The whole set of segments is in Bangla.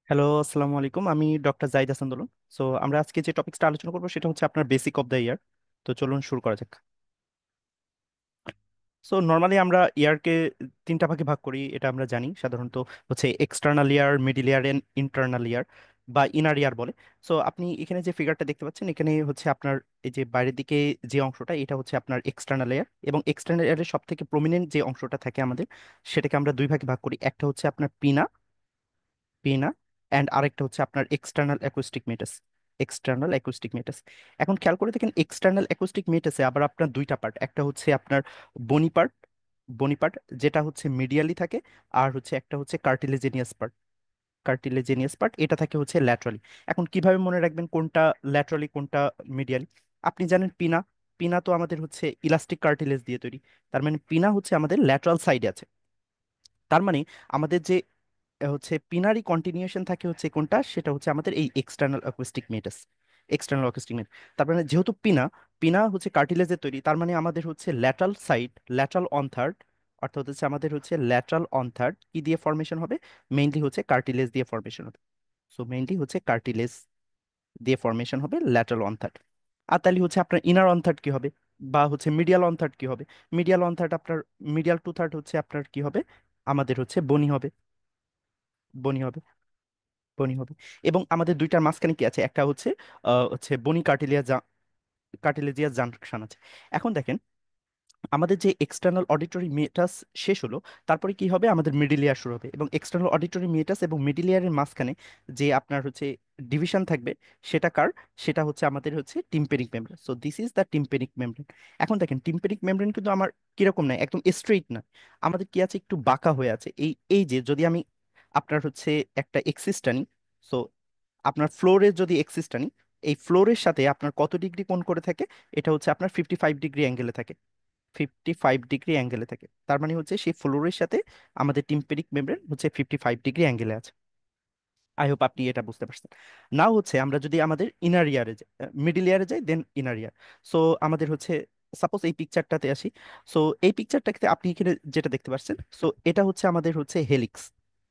হ্যালো, আসসালামু আলাইকুম। আমি ডক্টর জাহিদ হাসান দোলন। সো আমরা আজকে যে টপিকসটা আলোচনা করবো সেটা হচ্ছে আপনার বেসিক অফ দ্য ইয়ার। তো চলুন শুরু করা যাক। সো নর্মালি আমরা ইয়ারকে তিনটা ভাগে ভাগ করি, এটা আমরা জানি সাধারণত। হচ্ছে external ear, middle ear and internal ear বা ইনার ইয়ার বলে। সো আপনি এখানে যে ফিগারটা দেখতে পাচ্ছেন, এখানে হচ্ছে আপনার এই যে বাইরের দিকে যে অংশটা, এটা হচ্ছে আপনার এক্সটার্নাল ইয়ার। এবং এক্সটার্নাল ইয়ারের সব থেকে প্রমিনেন্ট যে অংশটা থাকে আমাদের, সেটাকে আমরা দুই ভাগে ভাগ করি। একটা হচ্ছে আপনার পিনা পিনা অ্যান্ড আরেকটা হচ্ছে আপনার external acoustic meatus. External acoustic meatus. এখন খেয়াল করে দেখেন, এক্সটার্নাল অ্যাকুস্টিক মেটাসে আবার আপনার দুইটা পার্ট। একটা হচ্ছে আপনার বনি পার্ট, বনি পার্ট যেটা হচ্ছে মিডিয়ালি থাকে। আর হচ্ছে একটা হচ্ছে কার্টিলেজেনিয়াস পার্ট। কার্টিলেজেনিয়াস পার্ট এটা থাকে হচ্ছে ল্যাটারালি। এখন কিভাবে মনে রাখবেন কোনটা ল্যাটারালি কোনটা মিডিয়ালি? আপনি জানেন পিনা, পিনা তো আমাদের হচ্ছে ইলাস্টিক কার্টিলেজ দিয়ে তৈরি। তার মানে পিনা হচ্ছে আমাদের ল্যাটারাল সাইডে আছে। তার মানে আমাদের যে হচ্ছে পিনারি কন্টিনিউশন থাকে হচ্ছে কোনটা, সেটা হচ্ছে আমাদের এই external acoustic meatus. External acoustic meatus. তার মানে যেহেতু পিনা, পিনা হচ্ছে কার্টিলেজের তৈরি, তার মানে আমাদের হচ্ছে lateral side, lateral on third, অর্থাৎ হচ্ছে আমাদের হচ্ছে ল্যাটারাল অন থার্ড কি দিয়ে ফর্মেশন হবে? মেইনলি হচ্ছে কার্টিলেজ দিয়ে ফর্মেশন হবে। সো মেইনলি হচ্ছে কার্টিলেজ দিয়ে ফর্মেশন হবে ল্যাটারাল অন থার্ড। আর তাহলে হচ্ছে আপনার ইনার অন থার্ড কি হবে, বা হচ্ছে মিডিয়াল অন থার্ড কি হবে? মিডিয়াল অন থার্ড আপনার, মিডিয়াল টু থার্ড হচ্ছে আপনার কি হবে? আমাদের হচ্ছে বনি হবে। বনি হবে, বনি হবে। এবং আমাদের দুইটার মাঝখানে কি আছে? একটা হচ্ছে হচ্ছে বনি কার্টিলেজিয়াস জাংশন আছে। এখন দেখেন, আমাদের যে এক্সটার্নাল অডিটরি মিটাস শেষ হলো, তারপরে কি হবে? আমাদের মিডিল ইয়ার শুরু হবে। এবং এক্সটার্নাল অডিটরি মিটাস এবং মিডিল ইয়ারের মাঝখানে যে আপনার হচ্ছে ডিভিশন থাকবে, সেটা কার? সেটা হচ্ছে আমাদের হচ্ছে tympanic membrane. So this is the tympanic membrane. এখন দেখেন, টিম্পেনিক মেমব্রেন কিন্তু আমার কিরকম নাই, একদম স্ট্রেইট না। আমাদের কি আছে? একটু বাঁকা হয়ে আছে। এই এই যে যদি আমি আপনার হচ্ছে একটা এক্সিস টানি, সো আপনার ফ্লোরের যদি এক্সিস টানি, এই ফ্লোরের সাথে আপনার কত ডিগ্রি কোণ করে থাকে? এটা হচ্ছে আপনার 55 ডিগ্রি অ্যাঙ্গেলে থাকে। 55 ডিগ্রি অ্যাঙ্গেলে থাকে। তার মানে হচ্ছে সেই ফ্লোরের সাথে আমাদের টিম্পেনিক মেমব্রেন হচ্ছে 55 ডিগ্রি অ্যাঙ্গেলে আছে। আই হোপ আপনি এটা বুঝতে পারছেন। নাও হচ্ছে আমরা যদি আমাদের ইনার ইয়ারে যাই, মিডিল ইয়ারে যাই, দেন ইনার ইয়ার। সো আমাদের হচ্ছে সাপোজ এই পিকচারটাতে আসি। সো এই পিকচারটাতে আপনি এখানে যেটা দেখতে পাচ্ছেন, সো এটা হচ্ছে আমাদের হচ্ছে হেলিক্স।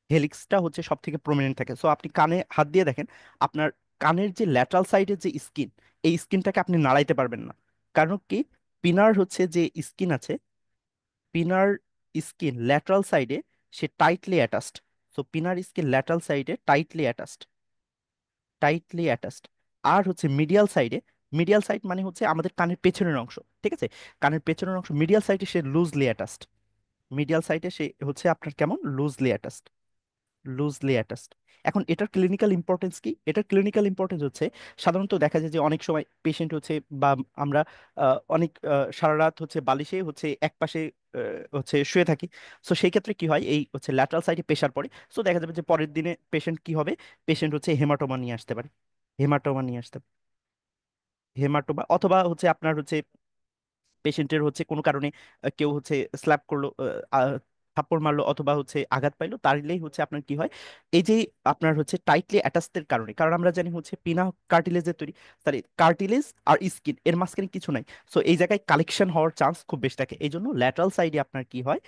হেলিক্সটা হচ্ছে সব থেকে প্রমিনেন্ট থাকে। সো আপনি কানে হাত দিয়ে দেখেন, আপনার কানের যে ল্যাটারাল সাইডের যে স্কিন, এই স্কিনটাকে আপনি নাড়াইতে পারবেন না। কারণ কি? পিনার হচ্ছে যে স্কিন আছে, পিনার স্কিন ল্যাটারাল সাইডে সে tightly attached. So পিনার skin lateral সাইডে টাইটলি অ্যাটাচড, টাইটলি অ্যাটাচড। আর হচ্ছে মিডিয়াল সাইডে, মিডিয়াল সাইড মানে হচ্ছে আমাদের কানের পেছনের অংশ, ঠিক আছে? কানের পেছনের অংশ মিডিয়াল সাইডে সে লুজলি অ্যাটাচড। মিডিয়াল সাইডে সে হচ্ছে আপনার কেমন? Loosely attached, loosely attached. এখন এটার ক্লিনিক্যাল ইম্পর্টেন্স কি? এটার ক্লিনিক্যাল ইম্পর্টেন্স হচ্ছে সাধারণত দেখা যায় যে অনেক সময় পেশেন্ট হচ্ছে, বা আমরা অনেক সারা রাত হচ্ছে বালিশে হচ্ছে এক পাশে হচ্ছে শুয়ে থাকি। সো সেই ক্ষেত্রে কি হয়? এই হচ্ছে ল্যাটারাল সাইডে প্রেশার পড়ে। সো দেখা যাবে যে পরের দিনে পেশেন্ট কি হবে? পেশেন্ট হচ্ছে হেমাটোমা নিয়ে আসতে পারে। হেমাটোমা নিয়ে আসতে পারে। হেমাটোমা, অথবা হচ্ছে আপনার হচ্ছে পেশেন্টের হচ্ছে কোনো কারণে কেউ হচ্ছে স্ল্যাপ করলো, থাপ্পড় মারলো, অথবা হচ্ছে আঘাত পাইলো, তাহলেই হচ্ছে আপনার কি হয়? এই যে আপনার হচ্ছে টাইটলি অ্যাটাচডের কারণে, কারণ আমরা জানি হচ্ছে পিনা কার্টিলেজের তৈরি। সরি, কার্টিলেজ আর স্কিন এর মাঝখানে কিছু নাই। সো এই জায়গায় কালেকশন হওয়ার চান্স খুব বেশি থাকে। এই জন্য ল্যাটারাল সাইডে আপনার কি হয়?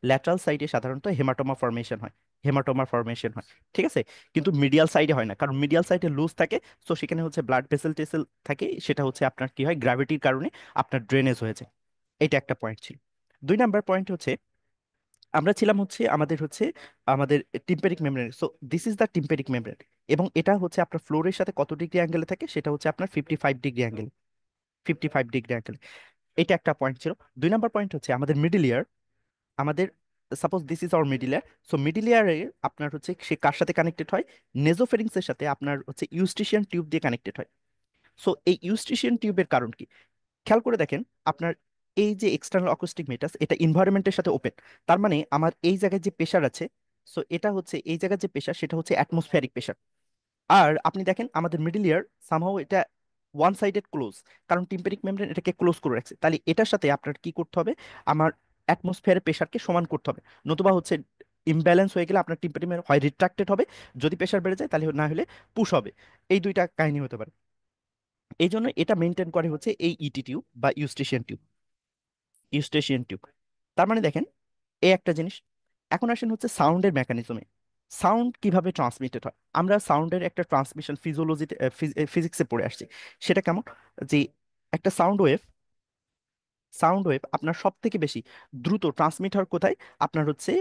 ল্যাটারাল সাইডে সাধারণত হেমাটোমা ফর্মেশন হয়। হেমাটোমা ফর্মেশন হয়, ঠিক আছে? কিন্তু মিডিয়াল সাইডে হয় না, কারণ মিডিয়াল সাইডে লুজ থাকে। সো সেখানে হচ্ছে ব্লাড ভেসেল টেসেল থাকে, সেটা হচ্ছে আপনার কি হয়? গ্র্যাভিটির কারণে আপনার ড্রেনেজ হয়েছে। এটা একটা পয়েন্ট ছিল। দুই নাম্বার পয়েন্ট হচ্ছে, আমরা ছিলাম হচ্ছে আমাদের হচ্ছে আমাদের tympanic membrane. So this is the tympanic membrane. এবং এটা হচ্ছে আপনার ফ্লোরের সাথে কত ডিগ্রি অ্যাঙ্গেলে থাকে? সেটা হচ্ছে আপনার 55 ডিগ্রি অ্যাঙ্গেল। 55 degree angle. এটা একটা পয়েন্ট ছিল। দুই নাম্বার পয়েন্ট হচ্ছে আমাদের মিডিল ইয়ার। আমাদের suppose this is hour middle year. So middle ইয়ারে আপনার হচ্ছে সে কার সাথে কানেক্টেড হয়? নেজোফেরিংস এর সাথে আপনার হচ্ছে ইউস্টিশিয়ান টিউব দিয়ে কানেক্টেড হয়। সো এই ইউস্টিশিয়ান টিউবের কারণ কি? খেয়াল করে দেখেন, আপনার এই যে এক্সটার্নাল অ্যাকুস্টিক মেটাস, এটা ইনভায়রনমেন্টের সাথে ওপেন। তার মানে আমার এই জায়গায় যে প্রেশার আছে, সো এটা হচ্ছে এই জায়গার যে প্রেশার, সেটা হচ্ছে অ্যাটমসফিয়ারিক প্রেশার। আর আপনি দেখেন আমাদের মিডল ইয়ার সামহাও এটা ওয়ান সাইডেড ক্লোজ, কারণ টিম্পেরিক মেমব্রেন এটাকে ক্লোজ করে রাখছে। তাহলে এটার সাথে আপনার কি করতে হবে? আমার অ্যাটমসফিয়ারের প্রেশারকে সমান করতে হবে। নতুবা হচ্ছে ইমব্যালেন্স হয়ে গেলে আপনার টিম্পেরিক মেমব্রেন হয় রিট্রাক্টেড হবে, যদি প্রেশার বেড়ে যায়, তাহলে না হলে পুশ হবে। এই দুইটা কাহিনী হতে পারে। এই জন্য এটা মেনটেন করে হচ্ছে এই ইটি টিউব বা ইউস্টেশিয়ান টিউব। Eustachian tube. তার মানে দেখেন, এই একটা জিনিস। এখন আসেন হচ্ছে সাউন্ডের মেকানিজমে। সাউন্ড কিভাবে ট্রান্সমিটেড হয়, আমরা সাউন্ডের একটা ট্রান্সমিশন ফিজিওলজিতে, ফিজিক্সে পড়ে আসছি। সেটা কেমন, যে একটা সাউন্ড ওয়েভ আপনার সব থেকে বেশি দ্রুত ট্রান্সমিট হয় কোথায়, আপনার হচ্ছে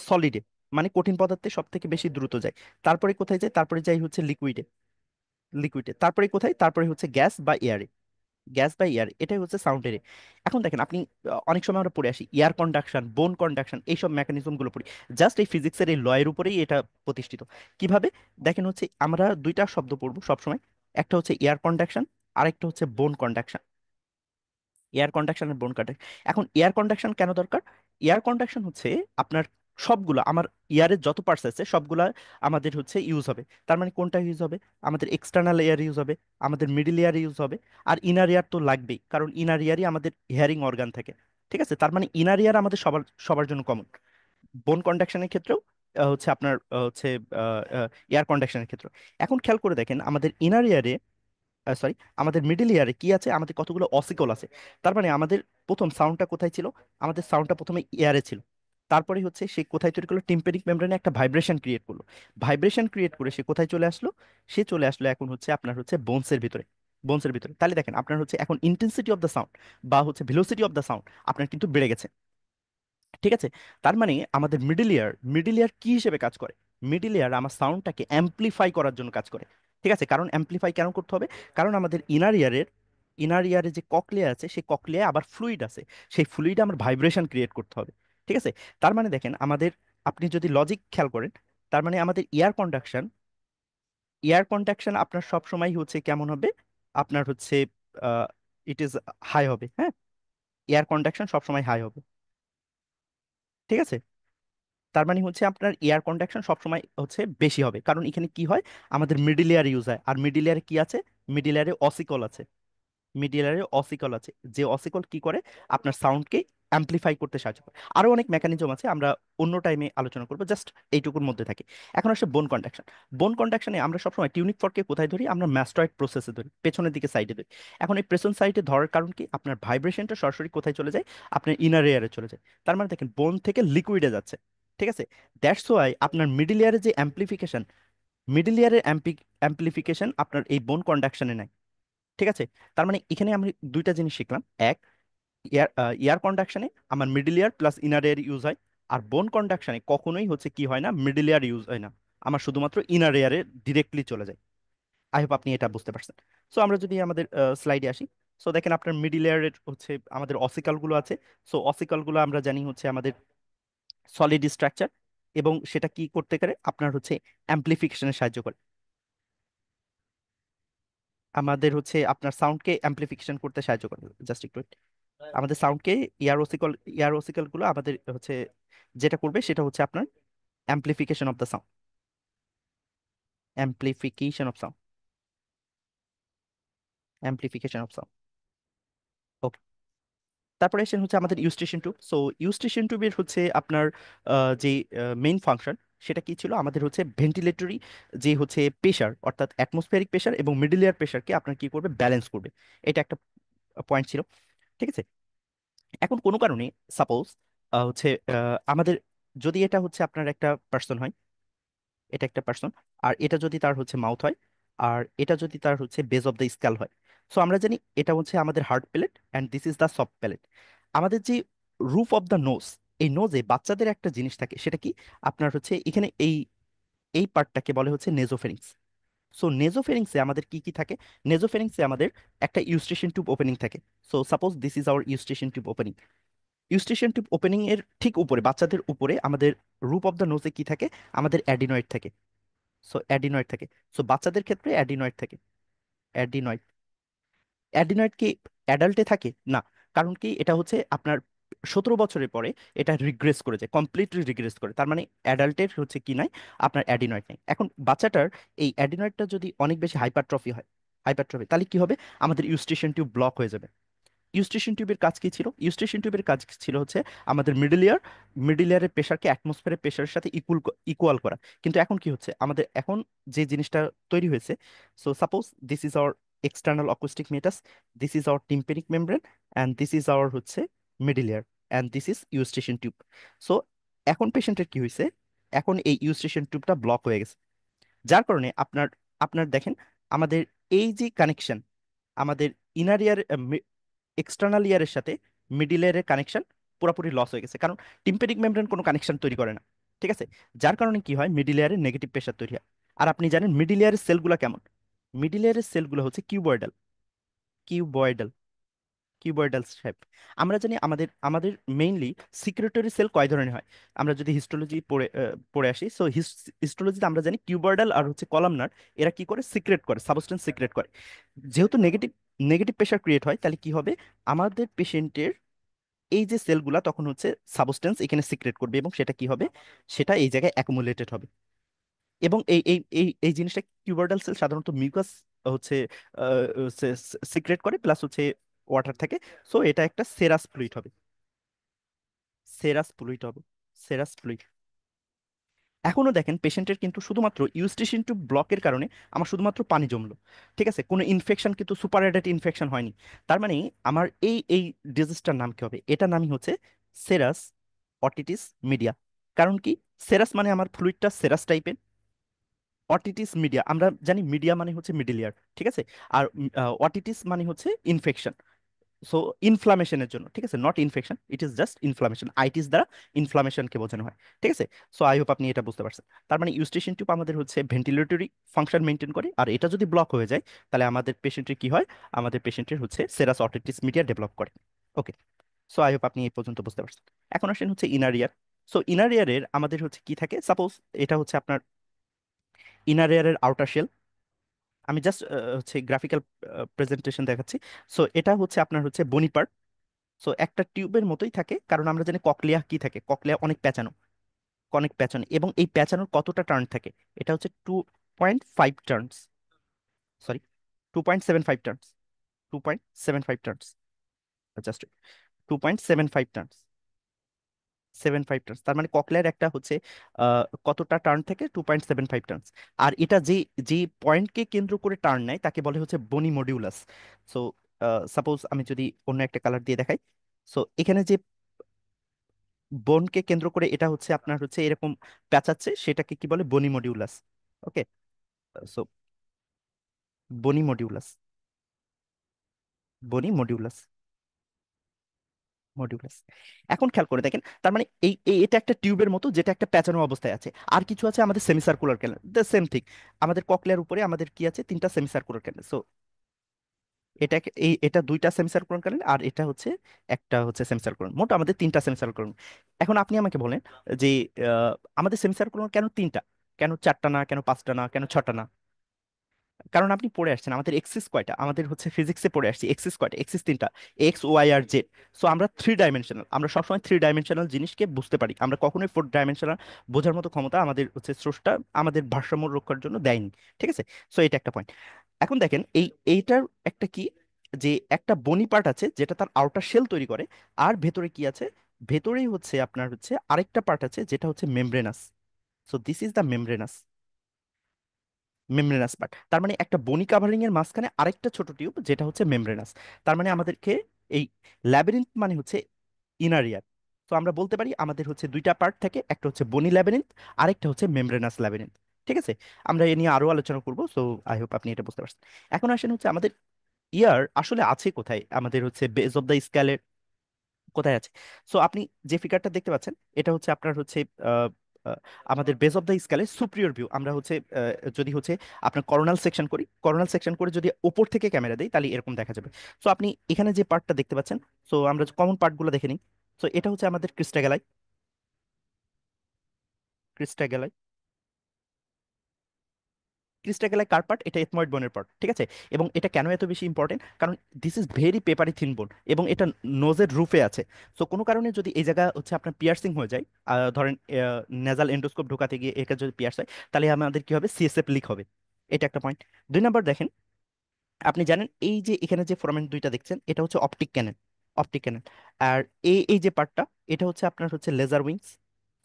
সলিডে, মানে কঠিন পদার্থে সব থেকে বেশি দ্রুত যায়। তারপরে কোথায় যায়, তারপরে যাই হচ্ছে লিকুইডে, তারপরে কোথায়, তারপরে হচ্ছে গ্যাস বা এয়ার, এটাই হচ্ছে সাউন্ডের। এখন দেখেন আপনি, অনেক সময় আমরা পড়ে আসি এয়ার কন্ডাকশন, বোন কন্ডাকশন, এইসব মেকানিজম গুলো পড়ি। জাস্ট এই ফিজিক্সের এই লয়ের উপরেই এটা প্রতিষ্ঠিত। কিভাবে, দেখেন হচ্ছে আমরা দুইটা শব্দ পড়বো সবসময়, একটা হচ্ছে এয়ার কন্ডাকশন, আরেকটা হচ্ছে বোন কন্ডাকশন। এয়ার কন্ডাকশন আর বোন কন্ডাকশন। এখন এয়ার কন্ডাকশন কেন দরকার, এয়ার কন্ডাকশন হচ্ছে আপনার সবগুলো আমার ইয়ারের যত পার্টস আছে সবগুলা আমাদের হচ্ছে ইউজ হবে। তার মানে কোনটা ইউজ হবে, আমাদের এক্সটার্নাল এয়ার ইউজ হবে, আমাদের মিডল এয়ার ইউজ হবে, আর ইনার এয়ার তো লাগবেই, কারণ ইনার এয়ারই আমাদের হিয়ারিং অর্গান থাকে। ঠিক আছে, তার মানে ইনার এয়ার আমাদের সবার সবার জন্য কমন। বোন কন্ডাকশনের ক্ষেত্রেও হচ্ছে আপনার হচ্ছে এয়ার কন্ডাকশনের ক্ষেত্রে। এখন খেয়াল করে দেখেন আমাদের ইনার ইয়ারে, সরি, আমাদের মিডল ইয়ারে কি আছে, আমাদের কতগুলো অসিকল আছে। তার মানে আমাদের প্রথম সাউন্ডটা কোথায় ছিল, আমাদের সাউন্ডটা প্রথমে ইয়ারে ছিল। তারপরে হচ্ছে সে কোথায় তৈরি করলো, টিম্পেনিক মেমব্রেনে একটা ভাইব্রেশন ক্রিয়েট করলো। ভাইব্রেশন ক্রিয়েট করে সে কোথায় চলে আসলো, সে চলে আসলো এখন হচ্ছে আপনার হচ্ছে বোনসের ভিতরে। তাহলে দেখেন আপনার হচ্ছে এখন ইন্টেন্সিটি অফ দ্য সাউন্ড বা হচ্ছে ভেলোসিটি অফ দ্য সাউন্ড আপনার কিন্তু বেড়ে গেছে। ঠিক আছে, তার মানে আমাদের মিডিল ইয়ার কি হিসেবে কাজ করে, মিডিল ইয়ার আমার সাউন্ডটাকে অ্যাম্প্লিফাই করার জন্য কাজ করে। ঠিক আছে, কারণ অ্যাম্প্লিফাই কেন করতে হবে, কারণ আমাদের ইনার ইয়ারে যে ককলিয়া আছে সেই ককলিয়ায় আবার ফ্লুইড আছে, সেই ফ্লুইডে আমার ভাইব্রেশন ক্রিয়েট করতে হবে। ঠিক আছে, তার মানে দেখেন আমাদের, আপনি যদি লজিক খেয়াল করেন, তার মানে আমাদের এয়ার কন্ডাকশন আপনার সব সময় হচ্ছে কেমন হবে, আপনার হচ্ছে ইট ইজ হাই হবে, হ্যাঁ, এয়ার কন্ডাকশন সবসময় হাই হবে। ঠিক আছে, তার মানে হচ্ছে আপনার এয়ার কন্ডাকশন সবসময় হচ্ছে বেশি হবে, কারণ এখানে কি হয়, আমাদের মিডিল এয়ার ইউজ হয়, আর মিডিল এয়ারে কি আছে, মিডিল এয়ারে অসিকল আছে, যে অসিকল কি করে, আপনার সাউন্ডকে অ্যাম্প্লিফাই করতে সাহায্য করে। আরো অনেক মেকানিজম আছে, আমরা অন্য টাইমে আলোচনা করবো, জাস্ট এইটুকুর মধ্যে থাকি। এখন আসে বোন কন্ডাকশনে আমরা সবসময় টিউনিক ফর্ককে কোথায় ধরি, আমরা ম্যাস্টয়েড প্রসেসে ধরি, পেছনের দিকে সাইডে ধরি। এখন এই পেছন সাইডে ধরার কারণ কি, আপনার ভাইব্রেশনটা সরাসরি কোথায় চলে যায়, আপনার ইনার এয়ারে চলে যায়। তার মানে দেখেন বোন থেকে লিকুইডে যাচ্ছে। ঠিক আছে, দ্যাটস ওয়াই আপনার মিডিল ইয়ারের অ্যাম্প্লিফিকেশন আপনার এই বোন কন্ডাকশনে নাই। ঠিক আছে, তার মানে এখানে আমি দুইটা জিনিস শিখলাম। এক, এয়ার কন্ডাকশনে আমার মিডল ইয়ার প্লাস ইনার এয়ার ইউজ হয়, আর বোন কন্ডাকশনে কখনোই হচ্ছে কি হয় না, মিডল ইয়ার ইউজ হয় না, আমার শুধুমাত্র ইনার এয়ারে ডিরেক্টলি চলে যায়। আই হোপ আপনি এটা বুঝতে পারছেন। সো আমরা যদি আমাদের স্লাইডে আসি, সো দেখেন আপনার মিডল ইয়ারের হচ্ছে আমাদের অসিকাল গুলো আছে। সো অসিকাল গুলো আমরা জানি হচ্ছে আমাদের সলিড স্ট্রাকচার, এবং সেটা কি করতে পারে, আপনার হচ্ছে অ্যাম্প্লিফিকেশনে সাহায্য করে, আমাদের হচ্ছে আপনার সাউন্ডকে অ্যাম্প্লিফিকেশন করতে সাহায্য করে। জাস্ট একটু wait। আমাদের সাউন্ডকে ইয়ার ওসিকল গুলো আমাদের হচ্ছে যেটা করবে সেটা হচ্ছে আপনার amplification of the sound, amplification of sound, amplification of sound. Okay, তারপরে এসে হচ্ছে আমাদের ইউস্টেশন টিউব। সো ইউস্টেশন টিউবের হচ্ছে আপনার যে মেইন ফাংশন, সেটা কি ছিল, আমাদের হচ্ছে ভেন্টিলেটরি যে হচ্ছে প্রেশার, অর্থাৎ অ্যাটমসফিয়ারিক প্রেশার এবং মিডল এয়ার প্রেশারকে আপনার কি করবে, ব্যালেন্স করবে। এটা একটা পয়েন্ট ছিল। ঠিক আছে, এখন কোনো কারণে সাপোজ হচ্ছে আমাদের, যদি এটা হচ্ছে আপনার একটা পার্সন হয়, এটা একটা পার্সন, আর এটা যদি তার হচ্ছে মাউথ হয়, আর এটা যদি তার হচ্ছে বেজ অফ দ্য স্কাল হয়। সো আমরা জানি এটা হচ্ছে আমাদের hard palate and this is the soft palate. আমাদের যে রুফ অফ দ্য নোজ, এই নোজে বাচ্চাদের একটা জিনিস থাকে, সেটা কি, আপনার হচ্ছে এখানে এই এই পার্টটাকে বলে হচ্ছে নেজোফেরিংস। সো নেজোফেরিংসে আমাদের কি কি থাকে, নেজোফেরিংসে আমাদের একটা ইউস্টেশন টিউব ওপেনিং থাকে। So suppose this is hour Eustachian tube opening. Eustachian tube opening এর ঠিক উপরে, বাচ্চাদের উপরে আমাদের রুপ অফ দ্য নোজে কি থাকে, আমাদের অ্যাডিনয়েড থাকে। সো অ্যাডিনয়েড থাকে। সো বাচ্চাদের ক্ষেত্রে অ্যাডিনয়েড থাকে। অ্যাডিনয়েড অ্যাডিনয়েড কি অ্যাডাল্টে থাকে না, কারণ কি এটা হচ্ছে আপনার 17 বছরের পরে এটা রিগ্রেস করে যায়, কমপ্লিটলি রিগ্রেস করে, তার মানে অ্যাডাল্টের হচ্ছে কি নাই, আপনার অ্যাডিনয়েড নেই। এখন বাচ্চাটার এই অ্যাডিনয়েডটা যদি অনেক বেশি হাইপারট্রফি তাহলে কি হবে, আমাদের ইউস্টেশন টিউব ব্লক হয়ে যাবে। ইউস্টেশন টিউবের কাজ কি ছিল, ইউস্টেশন টিউবের কাজ ছিল হচ্ছে আমাদের মিডল ইয়ারের প্রেশারকে অ্যাটমসফিয়ারের প্রেশারের সাথে ইকুয়াল করা। কিন্তু এখন কি হচ্ছে, আমাদের এখন যে জিনিসটা তৈরি হয়েছে, so suppose this is our external acoustic meatus, this is our tympanic membrane, and this is our হচ্ছে middle ear, and this is eustachian tube. So এখন পেশেন্টের কি হয়েছে, এখন এই ইউস্টেশন টিউবটা ব্লক হয়ে গেছে, যার কারণে আপনার আপনার দেখেন আমাদের এই যে কানেকশন, আমাদের ইনার ইয়ার এক্সটার্নাল ইয়ারের সাথে মিডিল ইয়ারের কানেকশন পুরোপুরি লস হয়ে গেছে, কারণ টিম্প্যানিক মেমব্রেন কোনো কানেকশন তৈরি করে না। ঠিক আছে, যার কারণে কি হয়, মিডিল ইয়ারে নেগেটিভ প্রেশার তৈরি হয়। আর আপনি জানেন মিডিল ইয়ারের সেলগুলো কেমন, মিডিল ইয়ারের সেলগুলো হচ্ছে কিউবয়েডাল, কিউবয়েডাল, কিউবয়েডাল শেপ। আমরা জানি আমাদের আমাদের মেইনলি সিক্রেটরি সেল কয় ধরনের হয়, আমরা যদি হিস্টোলজি পড়ে আসি, সো হিস্টোলজিতে আমরা জানি কিউবয়েডাল আর হচ্ছে কলামনার, এরা কি করে, সিক্রেট করে, সাবস্টেন্স সিক্রেট করে। যেহেতু নেগেটিভ নেগেটিভ প্রেশার ক্রিয়েট হয়, তাহলে কি হবে, আমাদের পেশেন্টের এই যে সেলগুলা তখন হচ্ছে সাবস্টেন্স এখানে সিক্রেট করবে, এবং সেটা কি হবে, সেটা এই জায়গায় অ্যাকুমুলেটেড হবে। এবং এই জিনিসটা কিউবার্ডাল সেল সাধারণত মিউকাস হচ্ছে সিক্রেট করে, প্লাস হচ্ছে ওয়াটার থাকে। সো এটা একটা সেরাস ফ্লুইড হবে, সেরাস ফ্লুইড হবে, সেরাস ফ্লুইড। এখনো দেখেন পেশেন্টের কিন্তু শুধুমাত্র ইউস্টেশন টিউব ব্লকের কারণে আমার শুধুমাত্র পানি জমলো, ঠিক আছে, কোনো ইনফেকশন কিন্তু সুপার অ্যাডাল্ট ইনফেকশন হয়নি। তার মানে আমার এই ডিজিজটার নাম কি হবে, এটার নামই হচ্ছে সেরাস অটিটিস মিডিয়া। কারণ কি, সেরাস মানে আমার ফ্লুইডটা সেরাস টাইপের, অটিটিস মিডিয়া আমরা জানি মিডিয়া মানে হচ্ছে মিডল ইয়ার, ঠিক আছে, আর অটিটিস মানে হচ্ছে ইনফেকশন। সো ইনফ্লামেশনের জন্য, ঠিক আছে, not infection, it is just inflammation, itis দ্বারা ইনফ্লামেশনকে বোঝানো হয়। ঠিক আছে, সো আই হোপ আপনি এটা বুঝতে পারছেন। তার মানে ইউস্টেশন টিউব আমাদের হচ্ছে ভেন্টিলেটরি ফাংশন মেনটেন করে, আর এটা যদি ব্লক হয়ে যায় তাহলে আমাদের পেশেন্টের কি হয়, আমাদের পেশেন্টের হচ্ছে সেরাস অটিটিস মিডিয়া ডেভেলপ করে। ওকে, সো আই হোপ আপনি এই পর্যন্ত বুঝতে পারছেন। এখন আসেন হচ্ছে ইনার ইয়ার। সো ইনার ইয়ারের আমাদের হচ্ছে কি থাকে, সাপোজ এটা হচ্ছে আপনার ইনার ইয়ারের আউটার শেল। আমি জাস্ট হচ্ছে গ্রাফিক্যাল প্রেজেন্টেশন দেখাচ্ছি। সো এটা হচ্ছে আপনার হচ্ছে বনি পার্ট। সো একটা টিউবের মতোই থাকে, কারণ আমরা জানি ককলিয়া কি থাকে, ককলিয়া অনেক প্যাঁচানো, অনেক প্যাঁচানো, এবং এই প্যাঁচানোর কতটা টার্ন থাকে, এটা হচ্ছে 2.5 turns, sorry 2.75 turns, 2.75 turns, just 2.75 turns, 75 turns. তার মানে ককলিয়ার একটা হচ্ছে কতটা টার্ন থেকে 2.75 টার্নস। আর এটা যে যে পয়েন্টকে কেন্দ্র করে টার্ন নেয় তাকে বলে হচ্ছে বনি মডিউলাস। সো সাপোজ আমি যদি অন্য একটা কালার দিয়ে দেখাই, সো এখানে যে বোনকে কেন্দ্র করে এটা হচ্ছে আপনার হচ্ছে এরকম প্যাঁচাচ্ছে, সেটাকে কি বলে, বনি মডিউলাস। ওকে, সো বনি মডিউলাস, বনি মডিউলাস, মডিউলাস। এখন খেয়াল করে দেখেন, তার মানে এটা একটা টিউবের মতো যেটা একটা প্যাঁচানো অবস্থায় আছে। আর কিছু আছে আমাদের সেমিসার্কুলার ক্যানেল, দ্য সেম থিং, আমাদের ককলিয়ার উপরে আমাদের কি আছে, তিনটা সেমিসার্কুলার ক্যানেল। সো এটা দুইটা সেমিসার্কুলার ক্যানেল, আর এটা হচ্ছে একটা হচ্ছে সেমিসার্কুলার, মোট আমাদের তিনটা সেমিসার্কুলার। এখন আপনি আমাকে বলেন যে আমাদের সেমিসার্কুলার কেন তিনটা, কেন চারটা না, কেন পাঁচটা না, কেন ছটা না? কারণ আপনি পড়ে আসছেন আমাদের এক্সিস কয়টা, আমাদের হচ্ছে ফিজিক্সে পড়ে আসছি এক্সিস কয়টা, এক্সিস তিনটা, এক্স ওয়াই আর জেড। সো আমরা 3 ডাইমেনশনাল, আমরা সবসময় 3 ডাইমেনশনাল জিনিসকে বুঝতে পারি, আমরা কখনোই 4 ডাইমেনশনাল বোঝার মতো ক্ষমতা আমাদের হচ্ছে স্রষ্টা আমাদের ভারসাম্য রক্ষার জন্য দেয়নি। ঠিক আছে, সো এটা একটা পয়েন্ট। এখন দেখেন এইটার একটা কি, যে একটা বনি পার্ট আছে যেটা তার আউটার শেল তৈরি করে, আর ভেতরে কি আছে, ভেতরেই হচ্ছে আপনার হচ্ছে আরেকটা পার্ট আছে যেটা হচ্ছে membranous. So this is the membranous, membranous part. তার মানে একটা বনি কাভারিং এর মাঝখানে আরেকটা ছোট টিউব যেটা হচ্ছে মেমব্রেনাস। তার মানে আমাদেরকে এই ল্যাবিরিন্থ মানে হচ্ছে ইনার ইয়ার। তো আমরা বলতে পারি আমাদের হচ্ছে দুইটা পার্ট থাকে, একটা হচ্ছে বনি ল্যাবিরিন্থ, আরেকটা হচ্ছে মেমব্রেনাস ল্যাবিরিন্থ। ঠিক আছে, আমরা এ নিয়ে আরো আলোচনা করবো, সো আই হোপ আপনি এটা বুঝতে পারছেন। এখন আসেন হচ্ছে আমাদের ইয়ার আসলে আছে কোথায়, আমাদের হচ্ছে বেস অফ দ্য স্ক্যালের কোথায় আছে। সো আপনি যে ফিগারটা দেখতে পাচ্ছেন এটা হচ্ছে আপনার হচ্ছে আহ, আহ, আমাদের বেস অফ দ্য স্কেলে সুপ্রিয়র ভিউ। আমরা হচ্ছে যদি হচ্ছে আপনার করোনাল সেকশন করি, করোনাল সেকশন করে যদি ওপর থেকে ক্যামেরা দিই তাহলে এরকম দেখা যাবে। সো আপনি এখানে যে পার্টটা দেখতে পাচ্ছেন, সো আমরা কমন পার্টগুলো দেখে নিই। সো এটা হচ্ছে আমাদের ক্রিস্টাগ্যালাই, ক্রিস্টাগ্যালাই, ক্রিস্টাগ্যালাই কার পার্ট, এটা এথময়েড বোনের পার্ট। ঠিক আছে, এবং এটা কেন এত বেশি ইম্পর্টেন্ট, কারণ দিস ইজ ভেরি পেপারি থিন বোন, এবং এটা নোজের রুফে আছে। সো কোনো কারণে যদি এই জায়গা হচ্ছে আপনার পিয়ার্সিং হয়ে যায়, ধরেন নেজাল এন্ডোস্কোপ ঢোকাতে গিয়ে এর যদি পিয়ার্স হয়, তাহলে আমাদের কি হবে, সিএসএফ লিক হবে। এটা একটা পয়েন্ট। 2 নাম্বার দেখেন, আপনি জানেন এই যে এখানে যে ফোরামেন দুইটা দেখছেন এটা হচ্ছে অপটিক ক্যানেল, অপটিক ক্যানেল। আর এই যে পার্টটা এটা হচ্ছে আপনার হচ্ছে lesser wings.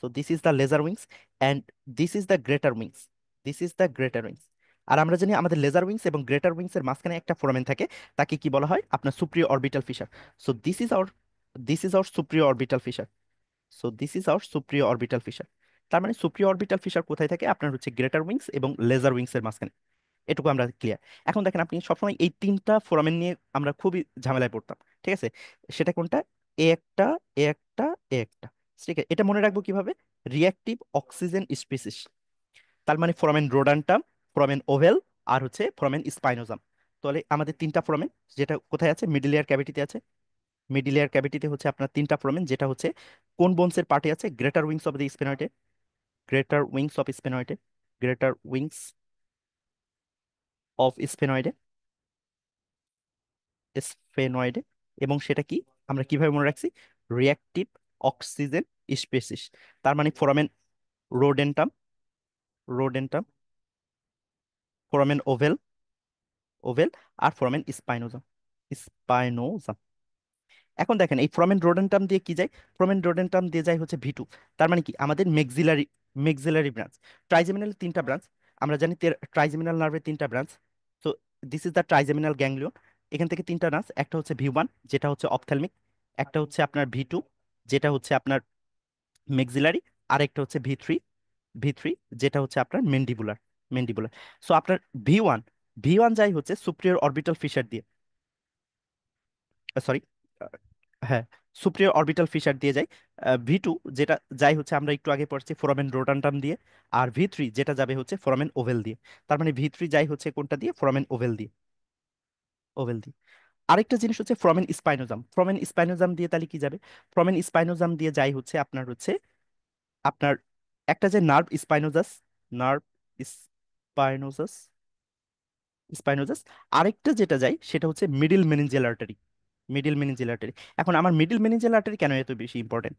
So this is the lesser wings, and this is the greater wings, this is the greater wings. আর আমরা জানি আমাদের লেজার উইংস এবং গ্রেটার উইংস এর মাঝখানে একটা ফোরামেন থাকে, তাকে কি বলা হয়, আপনার superior orbital fissure. So this is our superior orbital fissure. So this is our superior orbital fissure. তার মানে সুপ্রিয় অরবিটাল ফিশার কোথায় থাকে? আপনার হচ্ছে গ্রেটার উইংস এবং লেজার উইংস এর মাঝখানে। এটুকু আমরা ক্লিয়ার। এখন দেখেন, আপনি সবসময় এই তিনটা ফোরামেন নিয়ে আমরা খুবই ঝামেলায় পড়তাম, ঠিক আছে? সেটা কোনটা? এ একটা, এ একটা, এ একটা। ঠিক আছে, এটা মনে রাখবো কিভাবে? Reactive oxygen species. তার মানে ফোরামেন রোডান্টাম, ফোরামেন ওভেল, আর হচ্ছে ফোরামেন স্পাইনোজাম। তাহলে আমাদের তিনটা ফোরামেন, যেটা কোথায় আছে? মিডল ইয়ার ক্যাভিটিতে আছে। মিডল ইয়ার ক্যাভিটিতে হচ্ছে আপনার তিনটা ফোরামেন, যেটা হচ্ছে কোন বোনসের পার্টে আছে? গ্রেটার উইংস অফ দ্য স্পেনয়েডে, গ্রেটার উইংস অফ স্পেনয়েডে, গ্রেটার উইংস অফ স্পেনয়েডে, স্ফেনয়েডে। এবং সেটা কি, আমরা কিভাবে মনে রাখছি? Reactive oxygen species. তার মানে foramen rotundum, rotundum, foramen ovale, ovale, আর ফোরামেন স্পাইনোজাম, স্পাইনোজাম। এখন দেখেন, এই ফোরামেন রোডেন্টাম দিয়ে কি যায়? ফোরামেন রোডেন্টাম দিয়ে যায় হচ্ছে ভি টু। তার মানে কি, আমাদের মেক্সিলারি, মেক্সিলারি ব্রাঞ্চ। ট্রাইজেমিনাল তিনটা ব্রাঞ্চ, আমরা জানি ট্রাইজেমিনাল নার্ভের তিনটা ব্রাঞ্চ। তো this is the trigeminal ganglion. এখান থেকে তিনটা ব্রাঞ্চ, একটা হচ্ছে ভি ওয়ান, যেটা হচ্ছে অপথ্যালমিক, একটা হচ্ছে আপনার ভি টু, যেটা হচ্ছে আপনার মেক্সিলারি, আর একটা হচ্ছে ভি থ্রি, ভি থ্রি, যেটা হচ্ছে আপনার মেন্ডিবুলার, মেন্ডিবুলার। সো আপনার ভি ওয়ান, ভি ওয়ান যাই হচ্ছে সুপ্রিয়র অরবিটাল ফিশার দিয়ে, সরি, হ্যাঁ, সুপ্রিয়র অরবিটাল ফিশার দিয়ে যায়। ভি টু যেটা যাই হচ্ছে, আমরা একটু আগে পড়ছি ফোরামেন রোটান্টাম দিয়ে। আর ভি থ্রি যেটা যাবে হচ্ছে ফোরামেন ওভেল দিয়ে। তার মানে ভি থ্রি যাই হচ্ছে কোনটা দিয়ে? ফোরামেন ওভেল দিয়ে, ওভেল দিয়ে। আরেকটা জিনিস হচ্ছে ফ্রমেন স্পাইনোজাম, ফ্রমেন স্পাইনোজাম দিয়ে তাহলে কি যাবে? ফ্রমেন স্পাইনোজাম দিয়ে যাই হচ্ছে আপনার হচ্ছে, আপনার একটা যে নার্ভ স্পাইনোজাস, নার্ভ স্পাইনোজাস, স্পাইনোজাস। আরেকটা যেটা যায় সেটা হচ্ছে middle meningeal artery, middle meningeal artery. এখন আমার মিডিল মেনিনজিয়াল আর্টারি কেন এত বেশি ইম্পর্টেন্ট?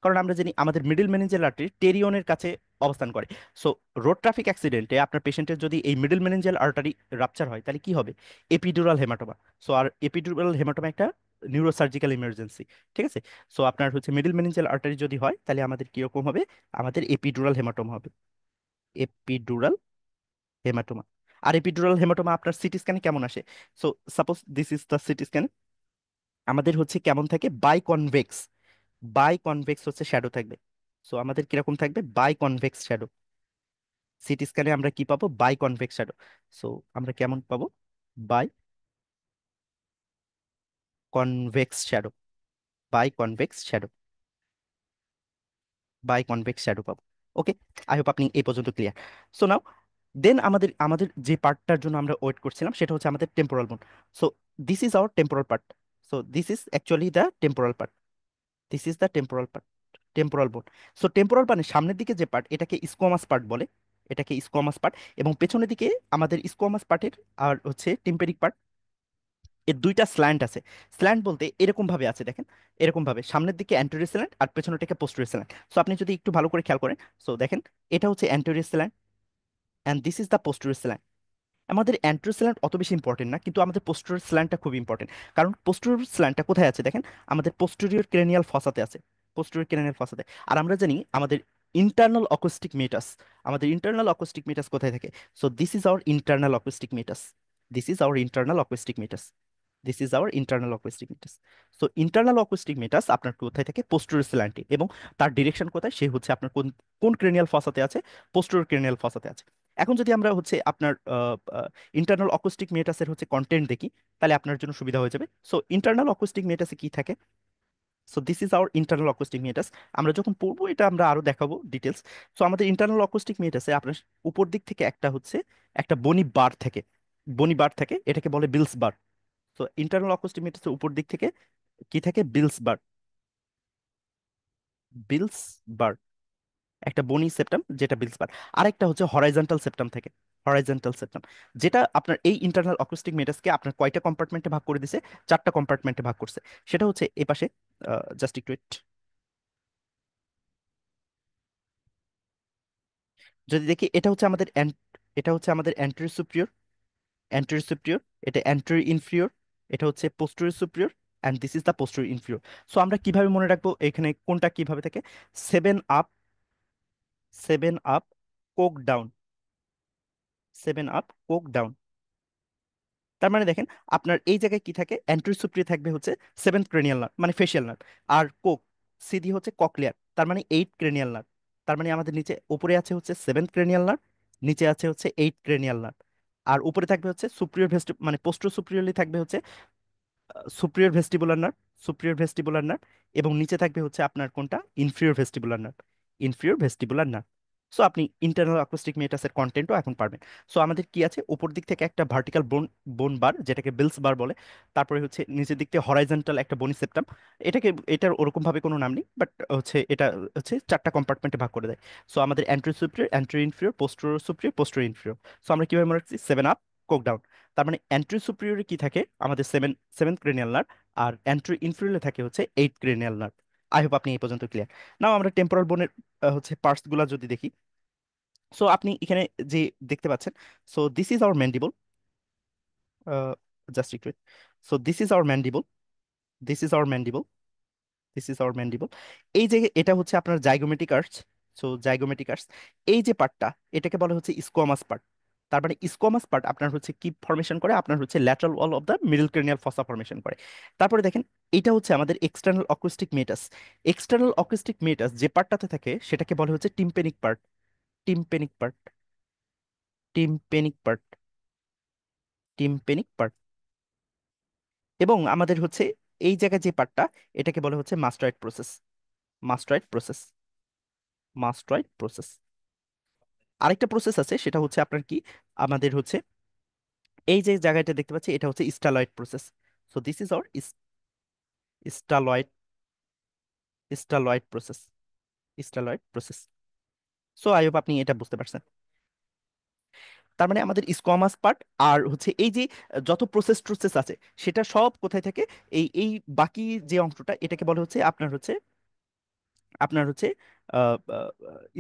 কারণ আমরা জানি আমাদের মিডিল মেনিনজিয়াল আর্টারি টেরিয়নের কাছে অবস্থান করে। সো রোড ট্রাফিক অ্যাক্সিডেন্টে আপনার পেশেন্টের যদি এই মিডিল মেনিনজিয়াল আর্টারি রাপচার হয়, তাহলে কি হবে? Epidural haematoma. সো আর এপিডুরাল হেমাটোমা একটা নিউরোসার্জিক্যাল ইমার্জেন্সি, ঠিক আছে? সো আপনার হচ্ছে মিডিল মেনিনজিয়াল আর্টারি যদি হয়, তাহলে আমাদের কিরকম হবে? আমাদের এপিডুরাল হেমাটোমা হবে, এপিডুরাল হেমাটোমা। আর এপিডুরাল হেমাটোমা আপনার সিটি স্ক্যানে কেমন আসে? So suppose this is the CT scan. আমাদের হচ্ছে কেমন থাকে? বাই কনভেক্স, বাই কনভেক্স হচ্ছে শ্যাডো থাকবে। সো আমাদের কিরকম থাকবে? Biconvex shadow. সিটি স্ক্যানে আমরা কি পাবো? Biconvex shadow. সো আমরা কেমন পাবো? Biconvex shadow, biconvex shadow, biconvex shadow পাবো। ওকে, আই হোপ আপনি এই পর্যন্ত ক্লিয়ার। সো নাও, দেন আমাদের আমাদের যে পার্টটার জন্য আমরা ওয়েট করছিলাম সেটা হচ্ছে আমাদের টেম্পোরাল বোন। So this is hour temporal part. So this is actually the temporal part, this is the temporal part, temporal বোন। সো টেম্পোরাল মানে সামনের দিকে যে পার্ট, এটাকে স্কোয়ামাস পার্ট বলে, এটাকে স্কোয়ামাস পার্ট। এবং পেছনের দিকে আমাদের স্কোয়ামাস পার্টের আর হচ্ছে টেম্পেরিক পার্ট, এর দুইটা স্ল্যান্ট আছে। স্ল্যান্ট বলতে এরকম ভাবে আছে, দেখেন, এরকম ভাবে সামনের দিকে অ্যান্টেরিয়র স্ল্যান্ট আর পেছনেরটাকে পোস্টেরিয়র স্ল্যান্ট। সো আপনি যদি একটু ভালো করে খেয়াল করেন, সো দেখেন, এটা হচ্ছে anterior slant and this is the posterior slant. আমাদের অ্যান্টেরিয়র স্ল্যান্ট অত বেশি ইম্পর্টেন্ট না, কিন্তু আমাদের পোস্টেরিয়র স্ল্যান্টটা খুব ইম্পর্টেন্ট। কারণ পোস্টেরিয়র স্ল্যান্টটা কোথায় আছে দেখেন? আমাদের পোস্টেরিয়র ক্রেনিয়াল ফসাতে আছে, পোস্টেরিয়র ক্রেনিয়াল ফসাতে। আর আমরা জানি আমাদের ইন্টারনাল অকুস্টিক মেটাস, আমাদের ইন্টারনাল অকুস্টিক মেটাস কোথায় থাকে? So this is our internal acoustic meatus, this is our internal acoustic meatus, this is our internal acoustic meatus. So internal acoustic meatus আপনার কোথায় থাকে? পোস্টেরিয়র স্ল্যান্টে। এবং তার ডিরেকশন কোথায়? সে হচ্ছে আপনার কোন কোন ক্রেনিয়াল ফসাতে আছে? পোস্টেরিয়র ক্রেনিয়াল ফসাতে আছে। এখন যদি আমরা হচ্ছে আপনার ইন্টারনাল অকুস্টিক মেটাসের হচ্ছে কন্টেন্ট দেখি, তাহলে আপনার জন্য সুবিধা হয়ে যাবে। সো ইন্টারনাল অকুস্টিক মেটাসে কি থাকে? So this is our internal acoustic meatus. আমরা যখন পড়বো এটা আমরা আরো দেখাবো ডিটেলস। সো আমাদের ইন্টারনাল অকুস্টিক মেটাসে আপনার উপর দিক থেকে একটা হচ্ছে একটা বনি বার থাকে, বনি বার থাকে, এটাকে বলে বিলস বার। তো ইন্টারনাল অকুস্টিক মেটাসের উপর দিক থেকে কি থাকে? বিলস বার, বিলস বার, একটা বনি সেপ্টাম যেটা বিলস বার। আরেকটা হচ্ছে হরাইজন্টাল সেপ্টাম থাকে, হরাইজন্টাল সেপ্টাম, যেটা আপনার এই ইন্টারনাল অকুস্টিক মেটাসকে আপনার কয়টা কম্পার্টমেন্টে ভাগ করে দিছে? চারটা কম্পার্টমেন্টে ভাগ করছে। সেটা হচ্ছে এ পাশে, জাস্ট একটু wait। যদি দেখি, এটা হচ্ছে আমাদের এটা হচ্ছে আমাদের অ্যান্টেরিয়র সুপিরিয়র, অ্যান্টেরিয়র সুপিরিয়র, এটা অ্যান্টেরিয়র ইনফিরিয়র, এটা হচ্ছে posterior superior, and this is the posterior inferior. So আমরা কিভাবে মনে রাখবো এখানে কোনটা কিভাবে থাকে? Seven up, seven up, Coke down, seven up, Coke down. তার মানে দেখেন, আপনার এই জায়গায় কি থাকে? অ্যান্টেরিয়র সুপিরিয়র থাকবে হচ্ছে সেভেন্থ ক্রেনিয়াল নার্ভ, মানে ফেশিয়াল নার্ভ। আর কোক, সি দিয়ে হচ্ছে ককলিয়ার, তার মানে 8 ক্রেনিয়াল নার্ভ। তার মানে আমাদের নিচে উপরে আছে হচ্ছে 7 ক্রেনিয়াল নার্ভ, নিচে আছে হচ্ছে 8 ক্রেনিয়াল নার্ভ। আর উপরে থাকবে হচ্ছে সুপ্রিয়র ভেস্টি মানে পোস্টো সুপ্রিয়রলি থাকবে হচ্ছে সুপ্রিয়র ভেস্টিবুলার নার্ভ, সুপ্রিয়র ভেস্টিবুলার নার্ভ। এবং নিচে থাকবে হচ্ছে আপনার কোনটা, inferior vestibular nerve, inferior vestibular nerve. So আপনি ইন্টারনাল অ্যাকোস্টিক মেটাসের কন্টেন্টও এখন পারবেন। সো আমাদের কি আছে, উপর দিক থেকে একটা ভার্টিক্যাল বোন, বোন বার যেটাকে বিলস বার বলে। তারপরে হচ্ছে নিচের দিক থেকে হরাইজন্টাল একটা বনি সেপ্টাম। এটাকে, এটার ওরকম ভাবে কোনো নাম নেই, বাট হচ্ছে এটা হচ্ছে 4টা কম্পার্টমেন্টে ভাগ করে দেয়। সো আমাদের anterior superior, anterior inferior, posterior superior, posterior inferior. So আমরা কিভাবে মনে রাখছি, 7 আপ, কোক ডাউন। তার মানে অ্যান্টেরিয়র সুপিরিয়রে কি থাকে, আমাদের সেভেন ক্রেনিয়াল নার্ভ। আর অ্যান্টেরিয়র ইনফিরিয়রে থাকে হচ্ছে 8 ক্রেনিয়াল নার্ভ। আই হোপ আপনি এই পর্যন্ত ক্লিয়ার। নাও আমরা টেম্পোরাল বোনের হচ্ছে পার্টস গুলা যদি দেখি। সো আপনি এখানে যে দেখতে পাচ্ছেন, so this is our mandible, just একটু। So this is our mandible, this is our mandible, this is our mandible. এই যে এটা হচ্ছে আপনার zygomatic arch. So zygomatic arch, এই যে পার্টটা, এটাকে বলা হচ্ছে স্কোয়ামাস পার্ট। তার মানে স্কোয়ামাস পার্ট আপনার হচ্ছে কি ফর্মেশন করে, আপনার হচ্ছে lateral wall of the middle cranial fossa formation করে। তারপরে দেখেন, এটা হচ্ছে আমাদের এক্সটার্নাল অকুস্টিক মেটাস। এক্সটার্নাল অকুস্টিক মেটাস যে পার্টটাতে থাকে সেটাকে বলা হচ্ছে tympanic part, tympanic part, tympanic part, tympanic part. এবং আমাদের হচ্ছে এই জায়গায় যে পার্টটা, এটাকে বলা হচ্ছে মাস্টয়েড প্রসেস, মাস্টয়েড প্রসেস, মাস্টয়েড প্রসেস। আরেকটা প্রসেস আছে, সেটা হচ্ছে আপনার কি, আমাদের হচ্ছে এই যে জায়গাটা দেখতে পাচ্ছি, এটা হচ্ছে styloid process. So this is our styloid, styloid process, styloid process. So I hope আপনি এটা বুঝতে পারছেন। তার মানে আমাদের স্কোয়ামাস পার্ট আর হচ্ছে এই যে যত প্রসেস ট্রসেস আছে, সেটা সব কোথায় থাকে, এই বাকি যে অংশটা, এটাকে বলে হচ্ছে আপনার হচ্ছে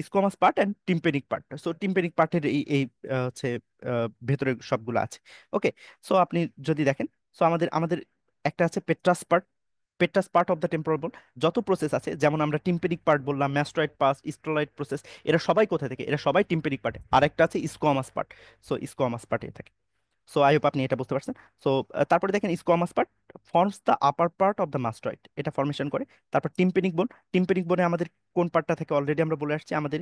squamous part and tympanic part. So tympanic পার্টের এই এই হচ্ছে ভেতরে সবগুলো আছে। ওকে। সো আপনি যদি দেখেন, সো আমাদের আমাদের একটা আছে petrous part, petrous part of the temporal bone. যত প্রসেস আছে, যেমন আমরা টিম্পেনিক পার্ট বললাম, ম্যাস্টয়েড পাস, স্ট্রোলয়েড প্রসেস, এরা সবাই কোথায় থেকে, এরা সবাই টিম্পেনিক পার্টে। আর একটা আছে স্কোয়ামাস পার্ট। সো স্কোয়ামাস পার্টে থাকে। সো আই হোপ আপনি এটা বুঝতে পারছেন। সো তারপরে দেখেন, squamous part forms the upper part of the mastoid, এটা ফর্মেশন করে। তারপর টিম্পেনিক বোন, টিম্পেনিক বোনে আমাদের কোন পার্টটা থেকে অলরেডি আমরা বলে আসছি, আমাদের